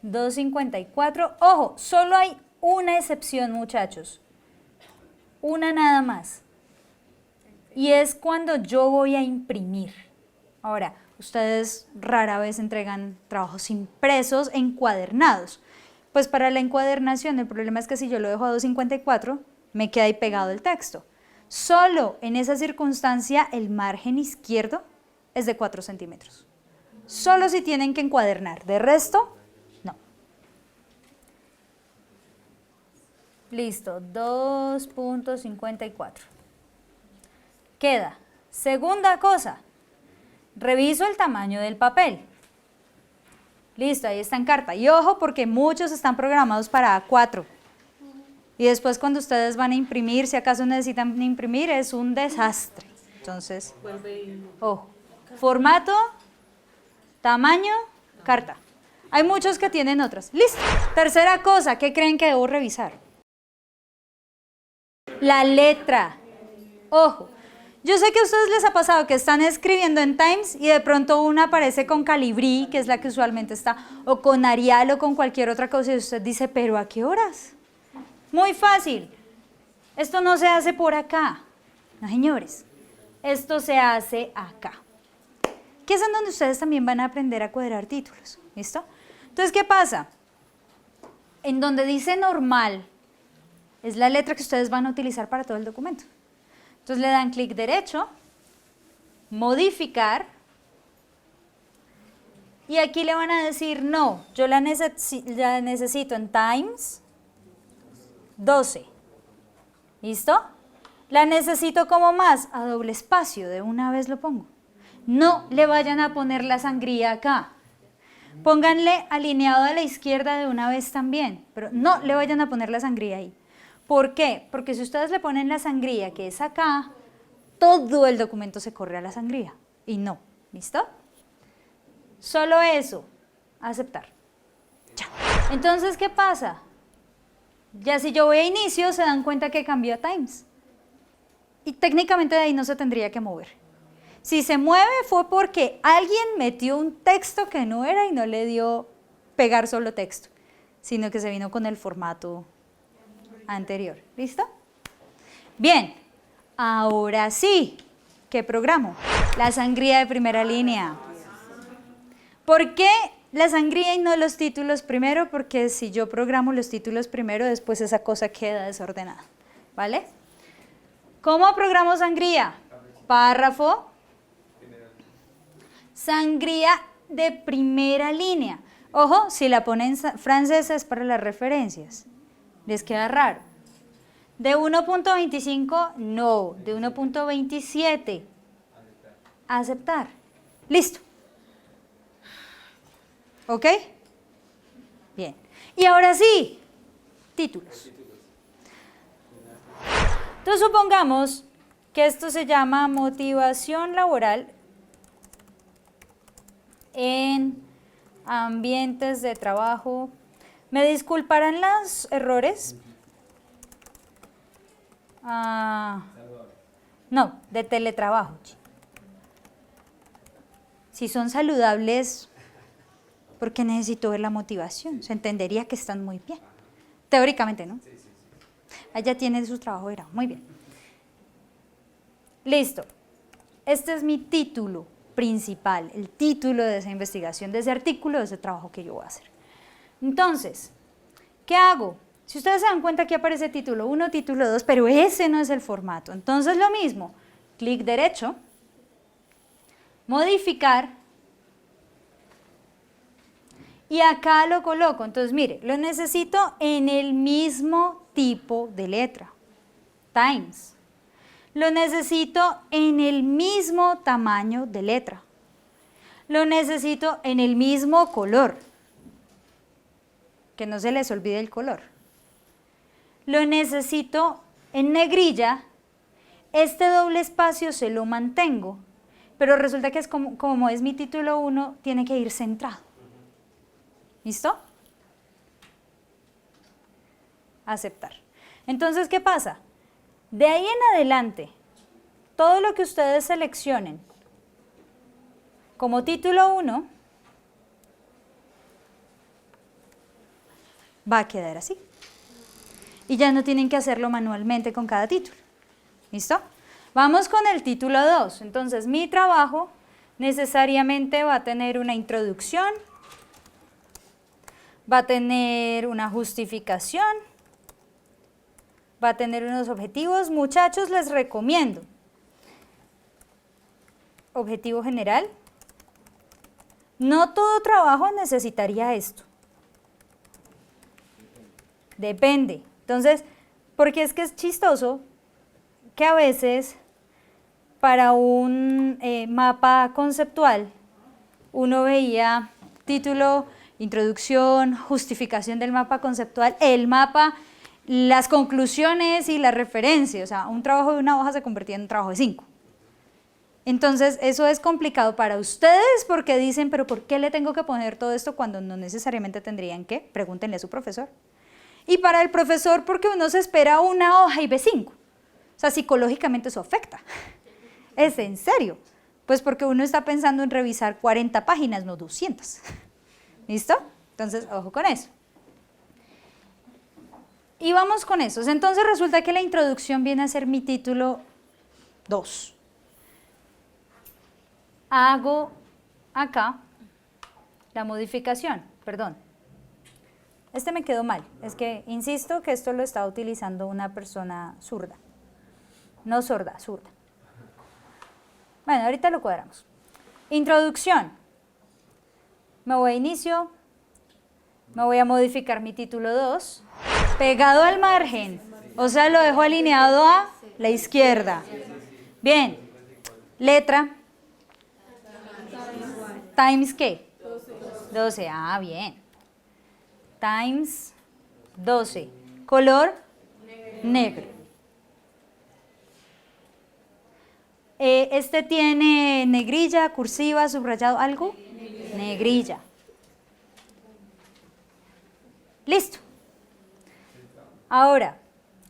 254. Ojo, solo hay una excepción, muchachos. Una nada más. Y es cuando yo voy a imprimir. Ahora, ustedes rara vez entregan trabajos impresos encuadernados. Pues para la encuadernación el problema es que si yo lo dejo a 254, me queda ahí pegado el texto. Solo en esa circunstancia el margen izquierdo es de 4 centímetros. Solo si tienen que encuadernar, de resto, no. Listo, 2.54. Queda. Segunda cosa. Reviso el tamaño del papel. Listo, ahí está en carta. Y ojo, porque muchos están programados para A4. Y después cuando ustedes van a imprimir, si acaso necesitan imprimir, es un desastre. Entonces, ojo. Formato, tamaño, carta. Hay muchos que tienen otras. Listo. Tercera cosa, ¿qué creen que debo revisar? La letra. Ojo. Yo sé que a ustedes les ha pasado que están escribiendo en Times y de pronto una aparece con Calibri, que es la que usualmente está, o con Arial o con cualquier otra cosa y usted dice, ¿pero a qué horas? Muy fácil. Esto no se hace por acá. No, señores. Esto se hace acá. Que es en donde ustedes también van a aprender a cuadrar títulos. ¿Listo? Entonces, ¿qué pasa? En donde dice normal, es la letra que ustedes van a utilizar para todo el documento. Entonces le dan clic derecho, modificar, y aquí le van a decir, no, yo la necesito en Times 12. ¿Listo? La necesito como más, a doble espacio, de una vez lo pongo. No le vayan a poner la sangría acá. Pónganle alineado a la izquierda de una vez también, pero no le vayan a poner la sangría ahí. ¿Por qué? Porque si ustedes le ponen la sangría, que es acá, todo el documento se corre a la sangría. Y no. ¿Listo? Solo eso. Aceptar. Ya. Entonces, ¿qué pasa? Ya si yo voy a inicio, se dan cuenta que cambió a Times. Y técnicamente de ahí no se tendría que mover. Si se mueve fue porque alguien metió un texto que no era y no le dio pegar solo texto, sino que se vino con el formato anterior. ¿Listo? Bien, ahora sí, ¿qué programo? La sangría de primera línea. ¿Por qué la sangría y no los títulos primero? Porque si yo programo los títulos primero, después esa cosa queda desordenada. ¿Vale? ¿Cómo programo sangría? Párrafo. Sangría de primera línea. Ojo, si la ponen francesa es para las referencias. ¿Les queda raro? De 1.25, no. De 1.27, aceptar. Listo. ¿Ok? Bien. Y ahora sí, títulos. Entonces supongamos que esto se llama motivación laboral en ambientes de trabajo. ¿Me disculparán los errores? No, de teletrabajo. Si son saludables, ¿por qué necesito ver la motivación? Se entendería que están muy bien. Teóricamente, ¿no? Allá tiene su trabajo, era muy bien. Listo. Este es mi título principal, el título de esa investigación, de ese artículo, de ese trabajo que yo voy a hacer. Entonces, ¿qué hago? Si ustedes se dan cuenta, aquí aparece título 1, título 2, pero ese no es el formato. Entonces, lo mismo, clic derecho, modificar, y acá lo coloco. Entonces, mire, lo necesito en el mismo tipo de letra, Times. Lo necesito en el mismo tamaño de letra. Lo necesito en el mismo color. Que no se les olvide el color. Lo necesito en negrilla. Este doble espacio se lo mantengo, pero resulta que es como es mi título 1, tiene que ir centrado. ¿Listo? Aceptar. Entonces, ¿qué pasa? De ahí en adelante, todo lo que ustedes seleccionen como título 1 va a quedar así. Y ya no tienen que hacerlo manualmente con cada título. ¿Listo? Vamos con el título 2. Entonces, mi trabajo necesariamente va a tener una introducción, va a tener una justificación, va a tener unos objetivos. Muchachos, les recomiendo objetivo general. No todo trabajo necesitaría esto. Depende. Entonces, porque es que es chistoso que a veces para un mapa conceptual uno veía título, introducción, justificación del mapa conceptual, el mapa, las conclusiones y las referencias. O sea, un trabajo de una hoja se convertía en un trabajo de 5. Entonces, eso es complicado para ustedes porque dicen, pero ¿por qué le tengo que poner todo esto cuando no necesariamente tendrían que? Pregúntenle a su profesor. Y para el profesor, porque uno se espera una hoja y ve 5. O sea, psicológicamente eso afecta. Es en serio. Pues porque uno está pensando en revisar 40 páginas, no 200. ¿Listo? Entonces, ojo con eso. Y vamos con esos. Entonces resulta que la introducción viene a ser mi título 2. Hago acá la modificación, perdón. Este me quedó mal. Es que insisto que esto lo está utilizando una persona zurda. No sorda, zurda. Bueno, ahorita lo cuadramos. Introducción. Me voy a inicio. Me voy a modificar mi título 2. Pegado al margen. O sea, lo dejo alineado a la izquierda. Bien. Letra. Times ¿qué? 12. Ah, bien. Times 12. Color negro. Este tiene negrilla, cursiva, subrayado, ¿algo? Negrilla. Listo. Ahora,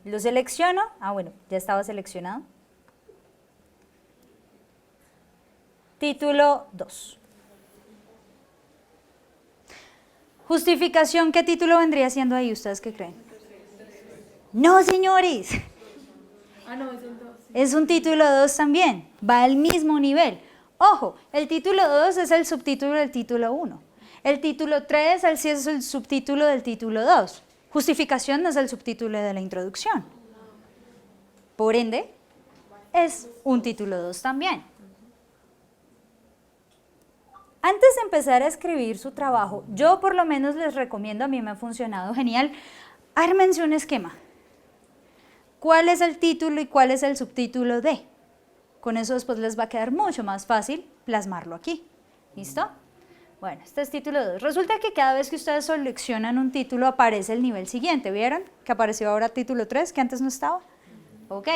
lo selecciono. Ah, bueno, ya estaba seleccionado. Título 2. Justificación, ¿qué título vendría siendo ahí? ¿Ustedes qué creen? No, señores. Ah, no, es el 2. Es un título 2 también, va al mismo nivel. Ojo, el título 2 es el subtítulo del título 1. El título 3 es el subtítulo del título 2. Justificación no es el subtítulo de la introducción. Por ende, es un título 2 también. Antes de empezar a escribir su trabajo, yo por lo menos les recomiendo, a mí me ha funcionado genial, ármense un esquema. ¿Cuál es el título y cuál es el subtítulo de? Con eso después les va a quedar mucho más fácil plasmarlo aquí. ¿Listo? Bueno, este es título 2. Resulta que cada vez que ustedes seleccionan un título aparece el nivel siguiente. ¿Vieron? Que apareció ahora título 3, que antes no estaba. Ok.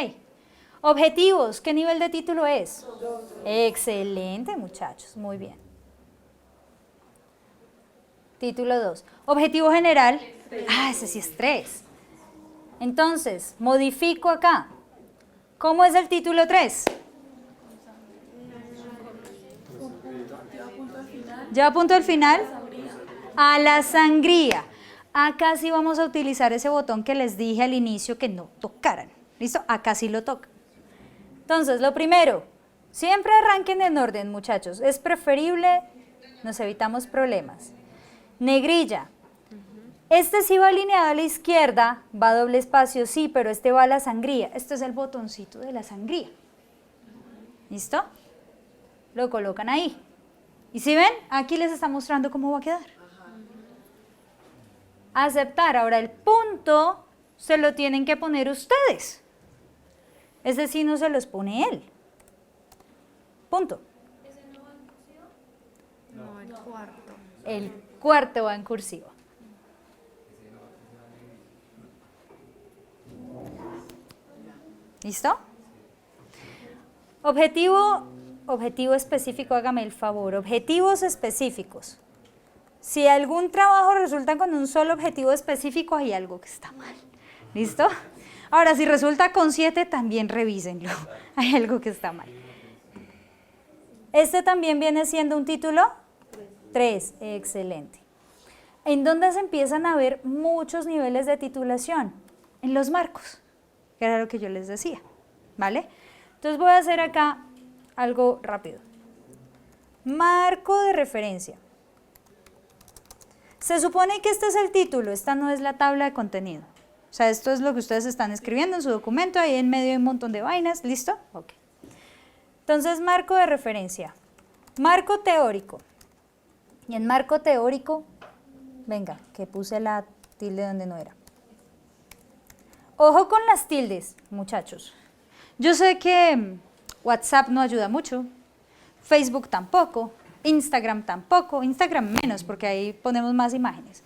Objetivos. ¿Qué nivel de título es? 2. Excelente, muchachos. Muy bien. Título 2. Objetivo general. Ah, ese sí es 3. Entonces, modifico acá. ¿Cómo es el título 3? ¿Lleva punto al final? A la sangría. Acá sí vamos a utilizar ese botón que les dije al inicio que no tocaran. ¿Listo? Acá sí lo toca. Entonces, lo primero, siempre arranquen en orden, muchachos. Es preferible, nos evitamos problemas. Negrilla. Este sí va alineado a la izquierda, va doble espacio, sí, pero este va a la sangría. Este es el botoncito de la sangría. ¿Listo? Lo colocan ahí. ¿Y si ven? Aquí les está mostrando cómo va a quedar. Aceptar. Ahora el punto se lo tienen que poner ustedes. Ese sí no se los pone él. Punto. ¿Ese no va en cursivo? No, el cuarto. El cuarto va en cursivo. ¿Listo? Objetivo específico, hágame el favor. Objetivos específicos. Si algún trabajo resulta con un solo objetivo específico, hay algo que está mal. ¿Listo? Ahora, si resulta con 7, también revísenlo. Hay algo que está mal. Este también viene siendo un título 3. Excelente. ¿En dónde se empiezan a ver muchos niveles de titulación? En los marcos, que era lo que yo les decía, ¿vale? Entonces voy a hacer acá algo rápido. Marco de referencia. Se supone que este es el título, esta no es la tabla de contenido. O sea, esto es lo que ustedes están escribiendo en su documento, ahí en medio hay un montón de vainas, ¿listo? Ok. Entonces, marco de referencia. Marco teórico. Y en marco teórico, venga, que puse la tilde donde no era. Ojo con las tildes, muchachos. Yo sé que WhatsApp no ayuda mucho, Facebook tampoco, Instagram tampoco, Instagram menos porque ahí ponemos más imágenes.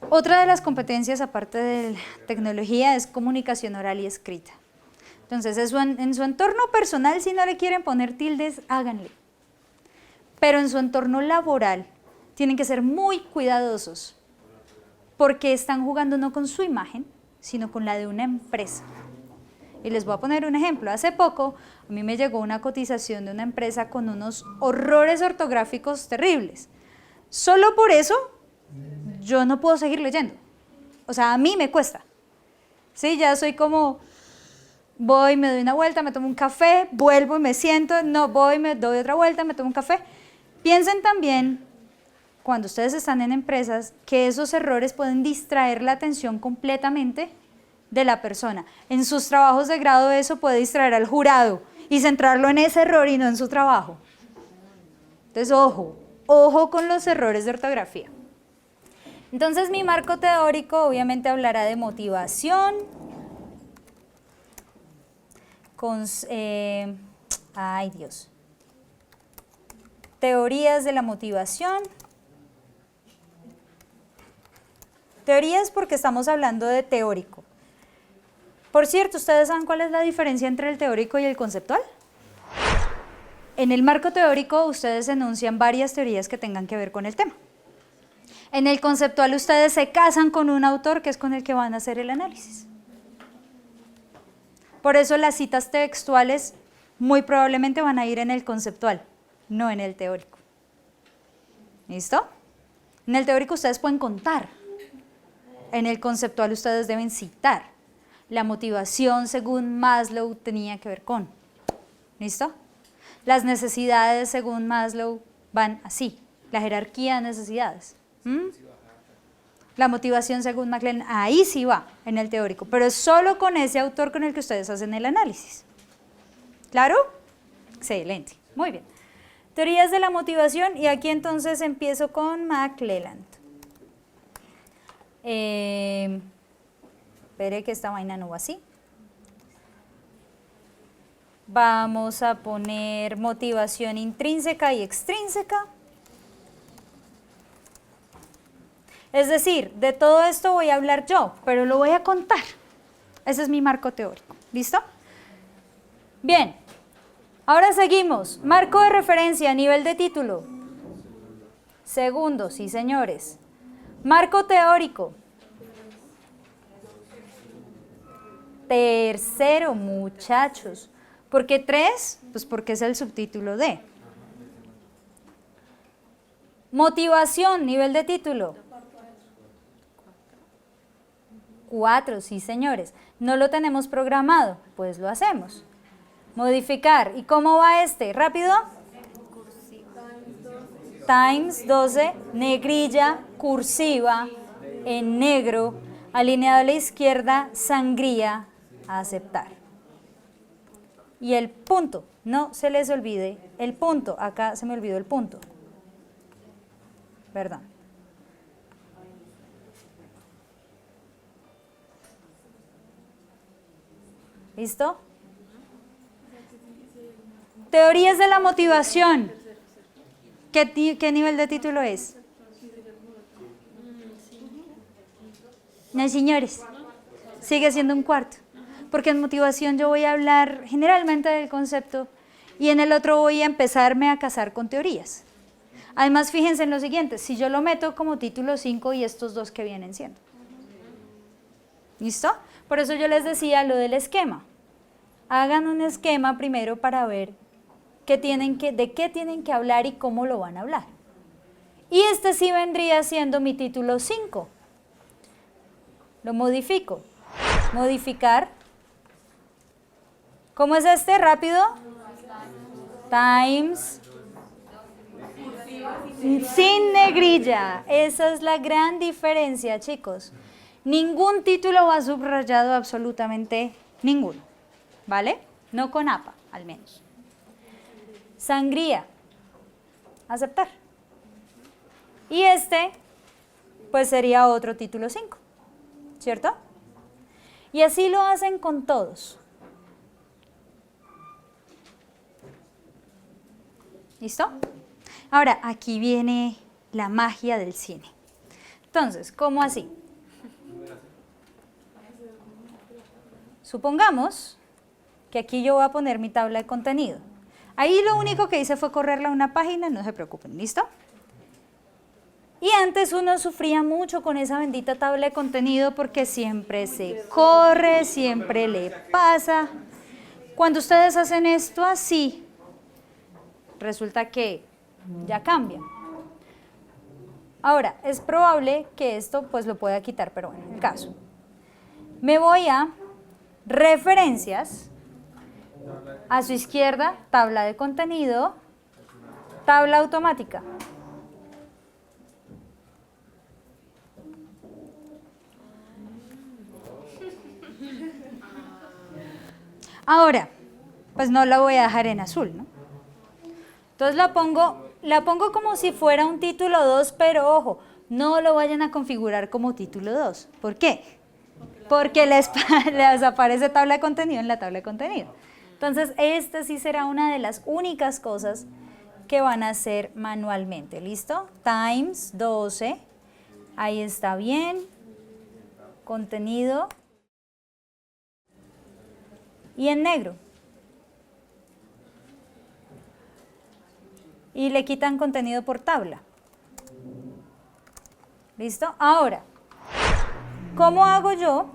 Otra de las competencias aparte de tecnología es comunicación oral y escrita. Entonces, en su entorno personal, si no le quieren poner tildes, háganle. Pero en su entorno laboral, tienen que ser muy cuidadosos porque están jugando no con su imagen, sino con la de una empresa. Y les voy a poner un ejemplo. Hace poco a mí me llegó una cotización de una empresa con unos horrores ortográficos terribles. Solo por eso yo no puedo seguir leyendo. O sea, a mí me cuesta. Sí, ya soy como, voy, me doy una vuelta, me tomo un café, vuelvo y me siento, no, voy, me doy otra vuelta, me tomo un café. Piensen también, cuando ustedes están en empresas, que esos errores pueden distraer la atención completamente de la persona. En sus trabajos de grado eso puede distraer al jurado y centrarlo en ese error y no en su trabajo. Entonces, ojo con los errores de ortografía. Entonces, mi marco teórico obviamente hablará de motivación, teorías de la motivación. Teorías porque estamos hablando de teórico. Por cierto, ¿ustedes saben cuál es la diferencia entre el teórico y el conceptual? En el marco teórico ustedes enuncian varias teorías que tengan que ver con el tema. En el conceptual ustedes se casan con un autor que es con el que van a hacer el análisis. Por eso las citas textuales muy probablemente van a ir en el conceptual, no en el teórico. ¿Listo? En el teórico ustedes pueden contar. En el conceptual ustedes deben citar. La motivación, según Maslow, tenía que ver con. ¿Listo? Las necesidades, según Maslow, van así. La jerarquía de necesidades. La motivación, según McLaren, ahí sí va, en el teórico. Pero es solo con ese autor con el que ustedes hacen el análisis. ¿Claro? Excelente. Muy bien. Teorías de la motivación. Y aquí entonces empiezo con McClelland. Espere que esta vaina no va así. Vamos a poner motivación intrínseca y extrínseca. Es decir, de todo esto voy a hablar yo, pero lo voy a contar. Ese es mi marco teórico. ¿Listo? Bien. Ahora seguimos. Marco de referencia, nivel de título. Segundo, sí señores. Marco teórico. Tercero, muchachos. ¿Por qué 3? Pues porque es el subtítulo de. Motivación, nivel de título. 4, sí señores. ¿No lo tenemos programado? Pues lo hacemos. Modificar. ¿Y cómo va este? ¿Rápido? Times 12, negrilla, cursiva, en negro, alineado a la izquierda, sangría, aceptar. Y el punto, no se les olvide el punto. Acá se me olvidó el punto. Perdón. ¿Listo? Teorías de la motivación. ¿Qué nivel de título es? No, señores. Sigue siendo un cuarto. Porque en motivación yo voy a hablar generalmente del concepto y en el otro voy a empezarme a casar con teorías. Además, fíjense en lo siguiente. Si yo lo meto como título 5 y estos dos que vienen siendo. ¿Listo? Por eso yo les decía lo del esquema. Hagan un esquema primero para ver de qué tienen que hablar y cómo lo van a hablar. Y este sí vendría siendo mi título 5. Lo modifico. Modificar. ¿Cómo es este? Rápido. Times. Sin negrilla. Esa es la gran diferencia, chicos. Ningún título va subrayado, absolutamente ninguno. ¿Vale? No con APA, al menos. Sangría. Aceptar. Y este, pues sería otro título 5. ¿Cierto? Y así lo hacen con todos. ¿Listo? Ahora, aquí viene la magia del cine. Entonces, ¿cómo así? Supongamos que aquí yo voy a poner mi tabla de contenido. Ahí lo único que hice fue correrla a una página, no se preocupen, ¿listo? Y antes uno sufría mucho con esa bendita tabla de contenido porque siempre se corre, siempre le pasa. Cuando ustedes hacen esto así, resulta que ya cambia. Ahora, es probable que esto pues lo pueda quitar, pero bueno, el caso. Me voy a referencias, a su izquierda, tabla de contenido, tabla automática. Ahora, pues no la voy a dejar en azul, ¿no? Entonces la pongo como si fuera un título 2, pero ojo, no lo vayan a configurar como título 2. ¿Por qué? Porque les aparece tabla de contenido en la tabla de contenido. Entonces, esta sí será una de las únicas cosas que van a hacer manualmente. ¿Listo? Times 12. Ahí está bien. Contenido. Y en negro. Y le quitan contenido por tabla. ¿Listo? Ahora, ¿cómo hago yo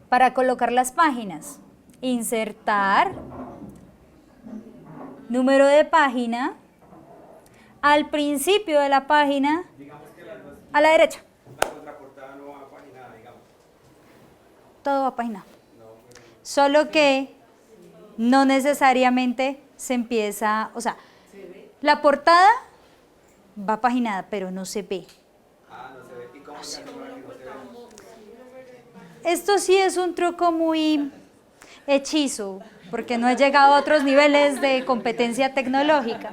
para colocar las páginas? Insertar, número de página, al principio de la página, a la derecha. La contraportada no va paginada, digamos. Todo va paginado. Solo que no necesariamente se empieza, o sea, la portada va paginada, pero no se ve. Ah, no se ve. ¿Y cómo se ve? Esto sí es un truco muy hechizo, porque no he llegado a otros niveles de competencia tecnológica.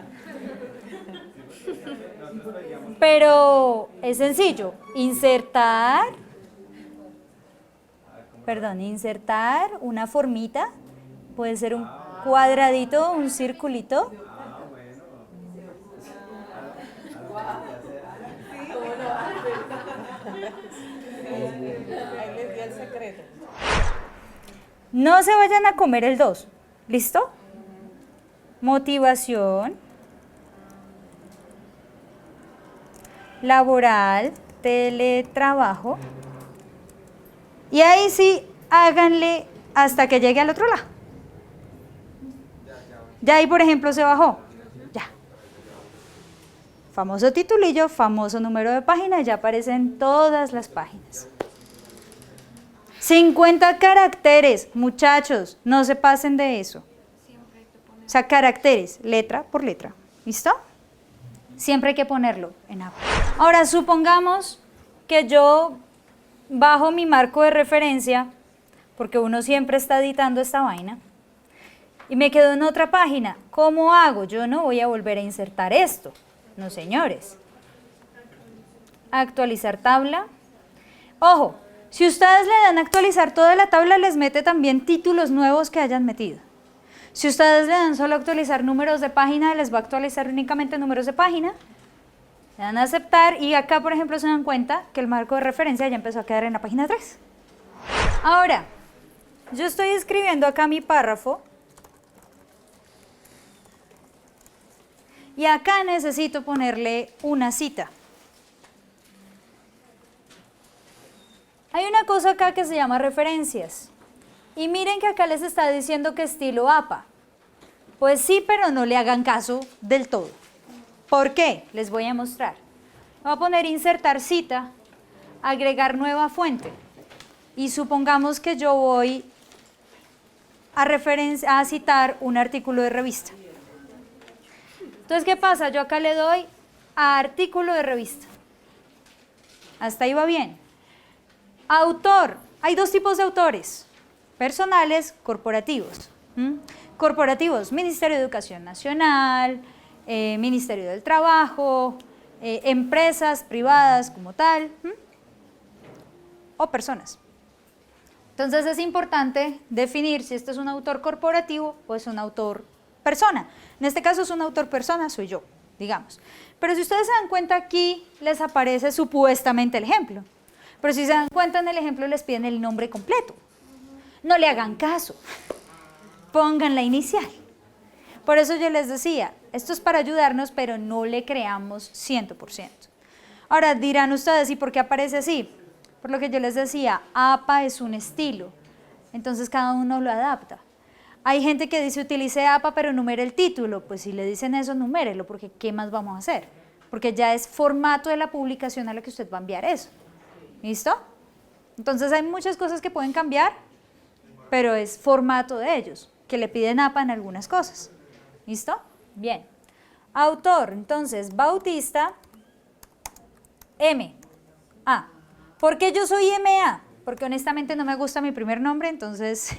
Pero es sencillo, insertar una formita, puede ser un cuadradito, un circulito. No se vayan a comer el 2, ¿listo? Motivación laboral, teletrabajo. Y ahí sí, háganle hasta que llegue al otro lado. Ya ahí, por ejemplo, se bajó. Ya. Famoso titulillo, famoso número de página, ya aparecen todas las páginas. 50 caracteres, muchachos, no se pasen de eso. O sea, caracteres, letra por letra. ¿Listo? Siempre hay que ponerlo en agua. Ahora, supongamos que yo bajo mi marco de referencia, porque uno siempre está editando esta vaina, y me quedo en otra página. ¿Cómo hago? Yo no voy a volver a insertar esto. No, señores. Actualizar tabla. Ojo, si ustedes le dan a actualizar toda la tabla, les mete también títulos nuevos que hayan metido. Si ustedes le dan solo a actualizar números de página, les va a actualizar únicamente números de página. Le dan a aceptar y acá, por ejemplo, se dan cuenta que el marco de referencia ya empezó a quedar en la página 3. Ahora, yo estoy escribiendo acá mi párrafo y acá necesito ponerle una cita. Hay una cosa acá que se llama referencias. Y miren que acá les está diciendo que estilo APA. Pues sí, pero no le hagan caso del todo. ¿Por qué? Les voy a mostrar. Voy a poner insertar cita, agregar nueva fuente. Y supongamos que yo voy a citar un artículo de revista. Entonces, ¿qué pasa? Yo acá le doy a artículo de revista. Hasta ahí va bien. Autor. Hay dos tipos de autores. Personales, corporativos. Corporativos, Ministerio de Educación Nacional, Ministerio del Trabajo, empresas privadas como tal, o personas. Entonces es importante definir si este es un autor corporativo o es un autor persona. En este caso es un autor persona, soy yo, digamos. Pero si ustedes se dan cuenta aquí les aparece supuestamente el ejemplo. Pero si se dan cuenta en el ejemplo les piden el nombre completo. No le hagan caso, pongan la inicial. Por eso yo les decía, esto es para ayudarnos, pero no le creamos 100%. Ahora dirán ustedes, ¿y por qué aparece así? Por lo que yo les decía, APA es un estilo, entonces cada uno lo adapta. Hay gente que dice utilice APA pero numere el título, pues si le dicen eso, numérelo, porque ¿qué más vamos a hacer? Porque ya es formato de la publicación a la que usted va a enviar eso. ¿Listo? Entonces hay muchas cosas que pueden cambiar, pero es formato de ellos, que le piden APA en algunas cosas. ¿Listo? Bien. Autor, entonces, Bautista, M.A. ¿Por qué yo soy M.A.? Porque honestamente no me gusta mi primer nombre, entonces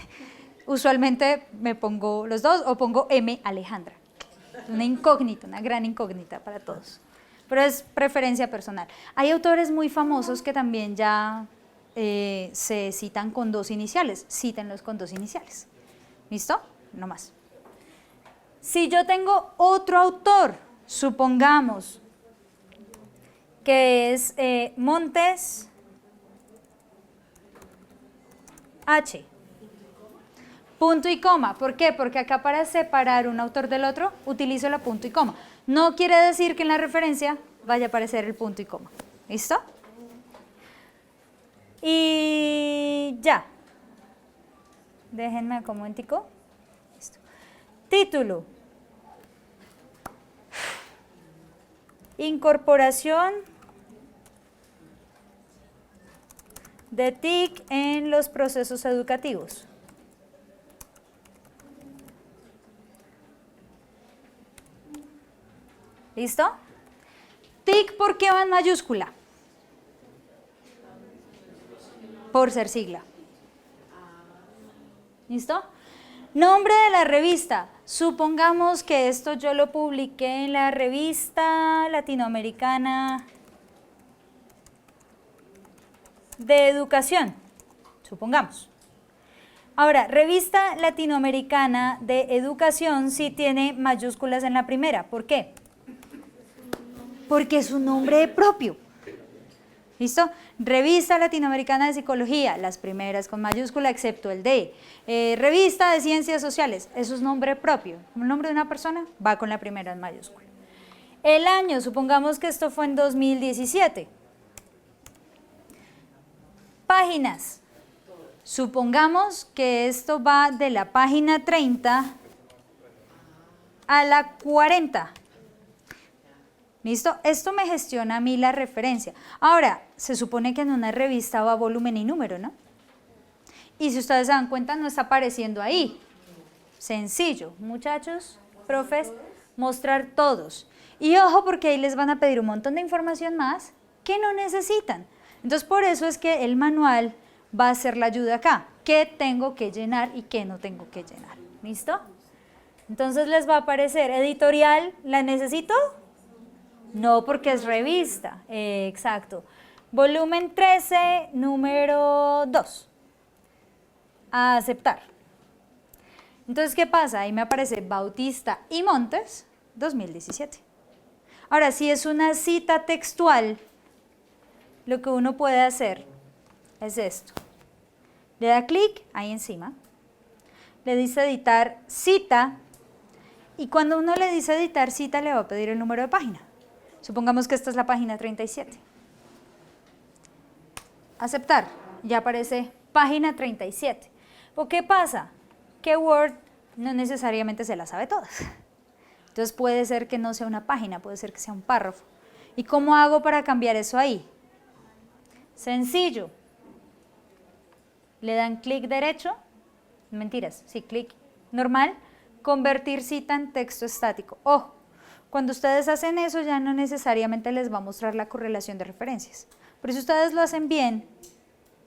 usualmente me pongo los dos o pongo M. Alejandra. Una incógnita, una gran incógnita para todos. Pero es preferencia personal. Hay autores muy famosos que también ya se citan con dos iniciales. Cítenlos con dos iniciales. ¿Listo? No más. Si yo tengo otro autor, supongamos que es Montes H. Punto y coma. ¿Por qué? Porque acá para separar un autor del otro utilizo la punto y coma. No quiere decir que en la referencia vaya a aparecer el punto y coma. ¿Listo? Y ya. Déjenme un momentico. Listo. Título. Incorporación de TIC en los procesos educativos. ¿Listo? TIC, ¿por qué va en mayúscula? Por ser sigla. ¿Listo? Nombre de la revista. Supongamos que esto yo lo publiqué en la revista latinoamericana de educación. Supongamos. Ahora, revista latinoamericana de educación sí tiene mayúsculas en la primera. ¿Por qué? Porque es un nombre propio. ¿Listo? Revista Latinoamericana de Psicología, las primeras con mayúscula excepto el D. Revista de Ciencias Sociales, eso es nombre propio. El nombre de una persona va con la primera en mayúscula. El año, supongamos que esto fue en 2017. Páginas. Supongamos que esto va de la página 30 a la 40. ¿Listo? Esto me gestiona a mí la referencia. Ahora, se supone que en una revista va volumen y número, ¿no? Y si ustedes se dan cuenta, no está apareciendo ahí. Sencillo, muchachos, profes, mostrar todos. Y ojo, porque ahí les van a pedir un montón de información más que no necesitan. Entonces, por eso es que el manual va a ser la ayuda acá. ¿Qué tengo que llenar y qué no tengo que llenar? ¿Listo? Entonces les va a aparecer editorial, ¿la necesito? No, porque es revista, exacto. Volumen 13, número 2. A aceptar. Entonces, ¿qué pasa? Ahí me aparece Bautista y Montes, 2017. Ahora, si es una cita textual, lo que uno puede hacer es esto. Le da clic ahí encima, le dice editar cita, y cuando uno le dice editar cita, le va a pedir el número de página. Supongamos que esta es la página 37. Aceptar, ya aparece página 37. ¿O qué pasa? Que Word no necesariamente se la sabe todas. Entonces puede ser que no sea una página, puede ser que sea un párrafo. ¿Y cómo hago para cambiar eso ahí? Sencillo. Le dan clic derecho, mentiras, sí, clic normal, convertir cita en texto estático. Ojo. Cuando ustedes hacen eso ya no necesariamente les va a mostrar la correlación de referencias. Pero si ustedes lo hacen bien,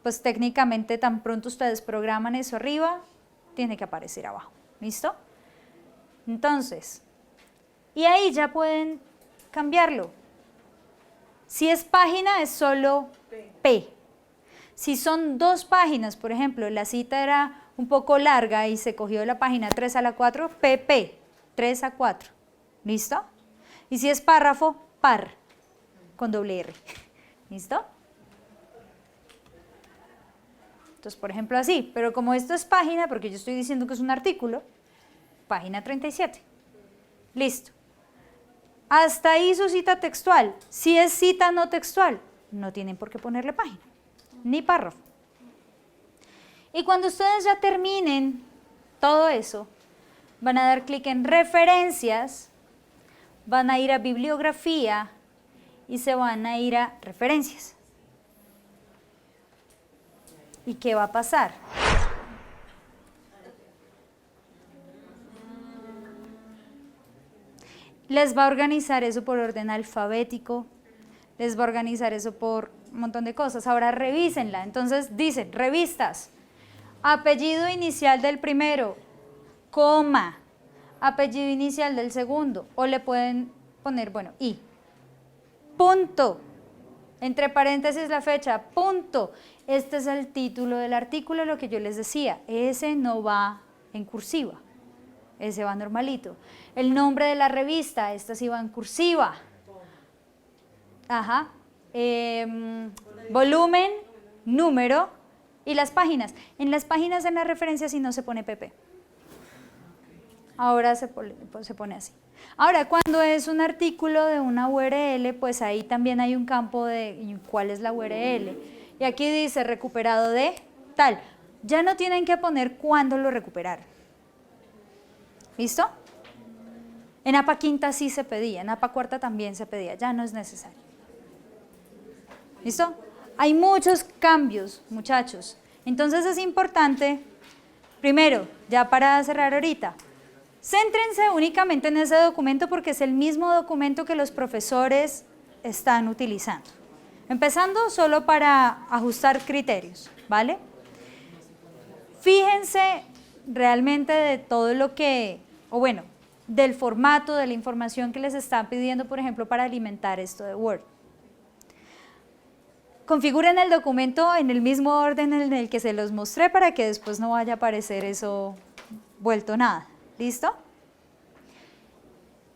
pues técnicamente tan pronto ustedes programan eso arriba, tiene que aparecer abajo. ¿Listo? Entonces, y ahí ya pueden cambiarlo. Si es página es solo P. Si son dos páginas, por ejemplo, la cita era un poco larga y se cogió de la página 3 a la 4, PP, 3 a 4. ¿Listo? Y si es párrafo, par, con doble R. ¿Listo? Entonces, por ejemplo, así. Pero como esto es página, porque yo estoy diciendo que es un artículo, página 37. Listo. Hasta ahí su cita textual. Si es cita no textual, no tienen por qué ponerle página, ni párrafo. Y cuando ustedes ya terminen todo eso, van a dar clic en referencias, van a ir a bibliografía y se van a ir a referencias. ¿Y qué va a pasar? Les va a organizar eso por orden alfabético, les va a organizar eso por un montón de cosas. Ahora revísenla. Entonces dicen, revistas, apellido inicial del primero, coma, apellido inicial del segundo, o le pueden poner, bueno, y, punto, entre paréntesis la fecha, punto. Este es el título del artículo, lo que yo les decía, ese no va en cursiva, ese va normalito. El nombre de la revista, esta sí va en cursiva. Ajá. Volumen, número y las páginas. En las páginas en la referencia sí no se pone pp. Ahora se pone así. Ahora, cuando es un artículo de una URL, pues ahí también hay un campo de cuál es la URL. Y aquí dice recuperado de tal. Ya no tienen que poner cuándo lo recuperaron. ¿Listo? En APA quinta sí se pedía, en APA cuarta también se pedía, ya no es necesario. ¿Listo? Hay muchos cambios, muchachos. Entonces es importante, primero, ya para cerrar ahorita, céntrense únicamente en ese documento porque es el mismo documento que los profesores están utilizando. Empezando solo para ajustar criterios, ¿vale? Fíjense realmente de todo lo que, o bueno, del formato, de la información que les están pidiendo, por ejemplo, para alimentar esto de Word. Configuren el documento en el mismo orden en el que se los mostré para que después no vaya a aparecer eso vuelto nada. ¿Listo?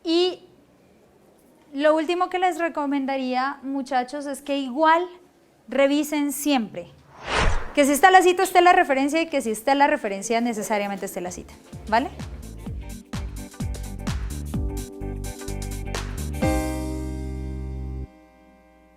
Y lo último que les recomendaría, muchachos, es que igual revisen siempre. Que si está la cita, esté la referencia y que si está la referencia, necesariamente esté la cita. ¿Vale?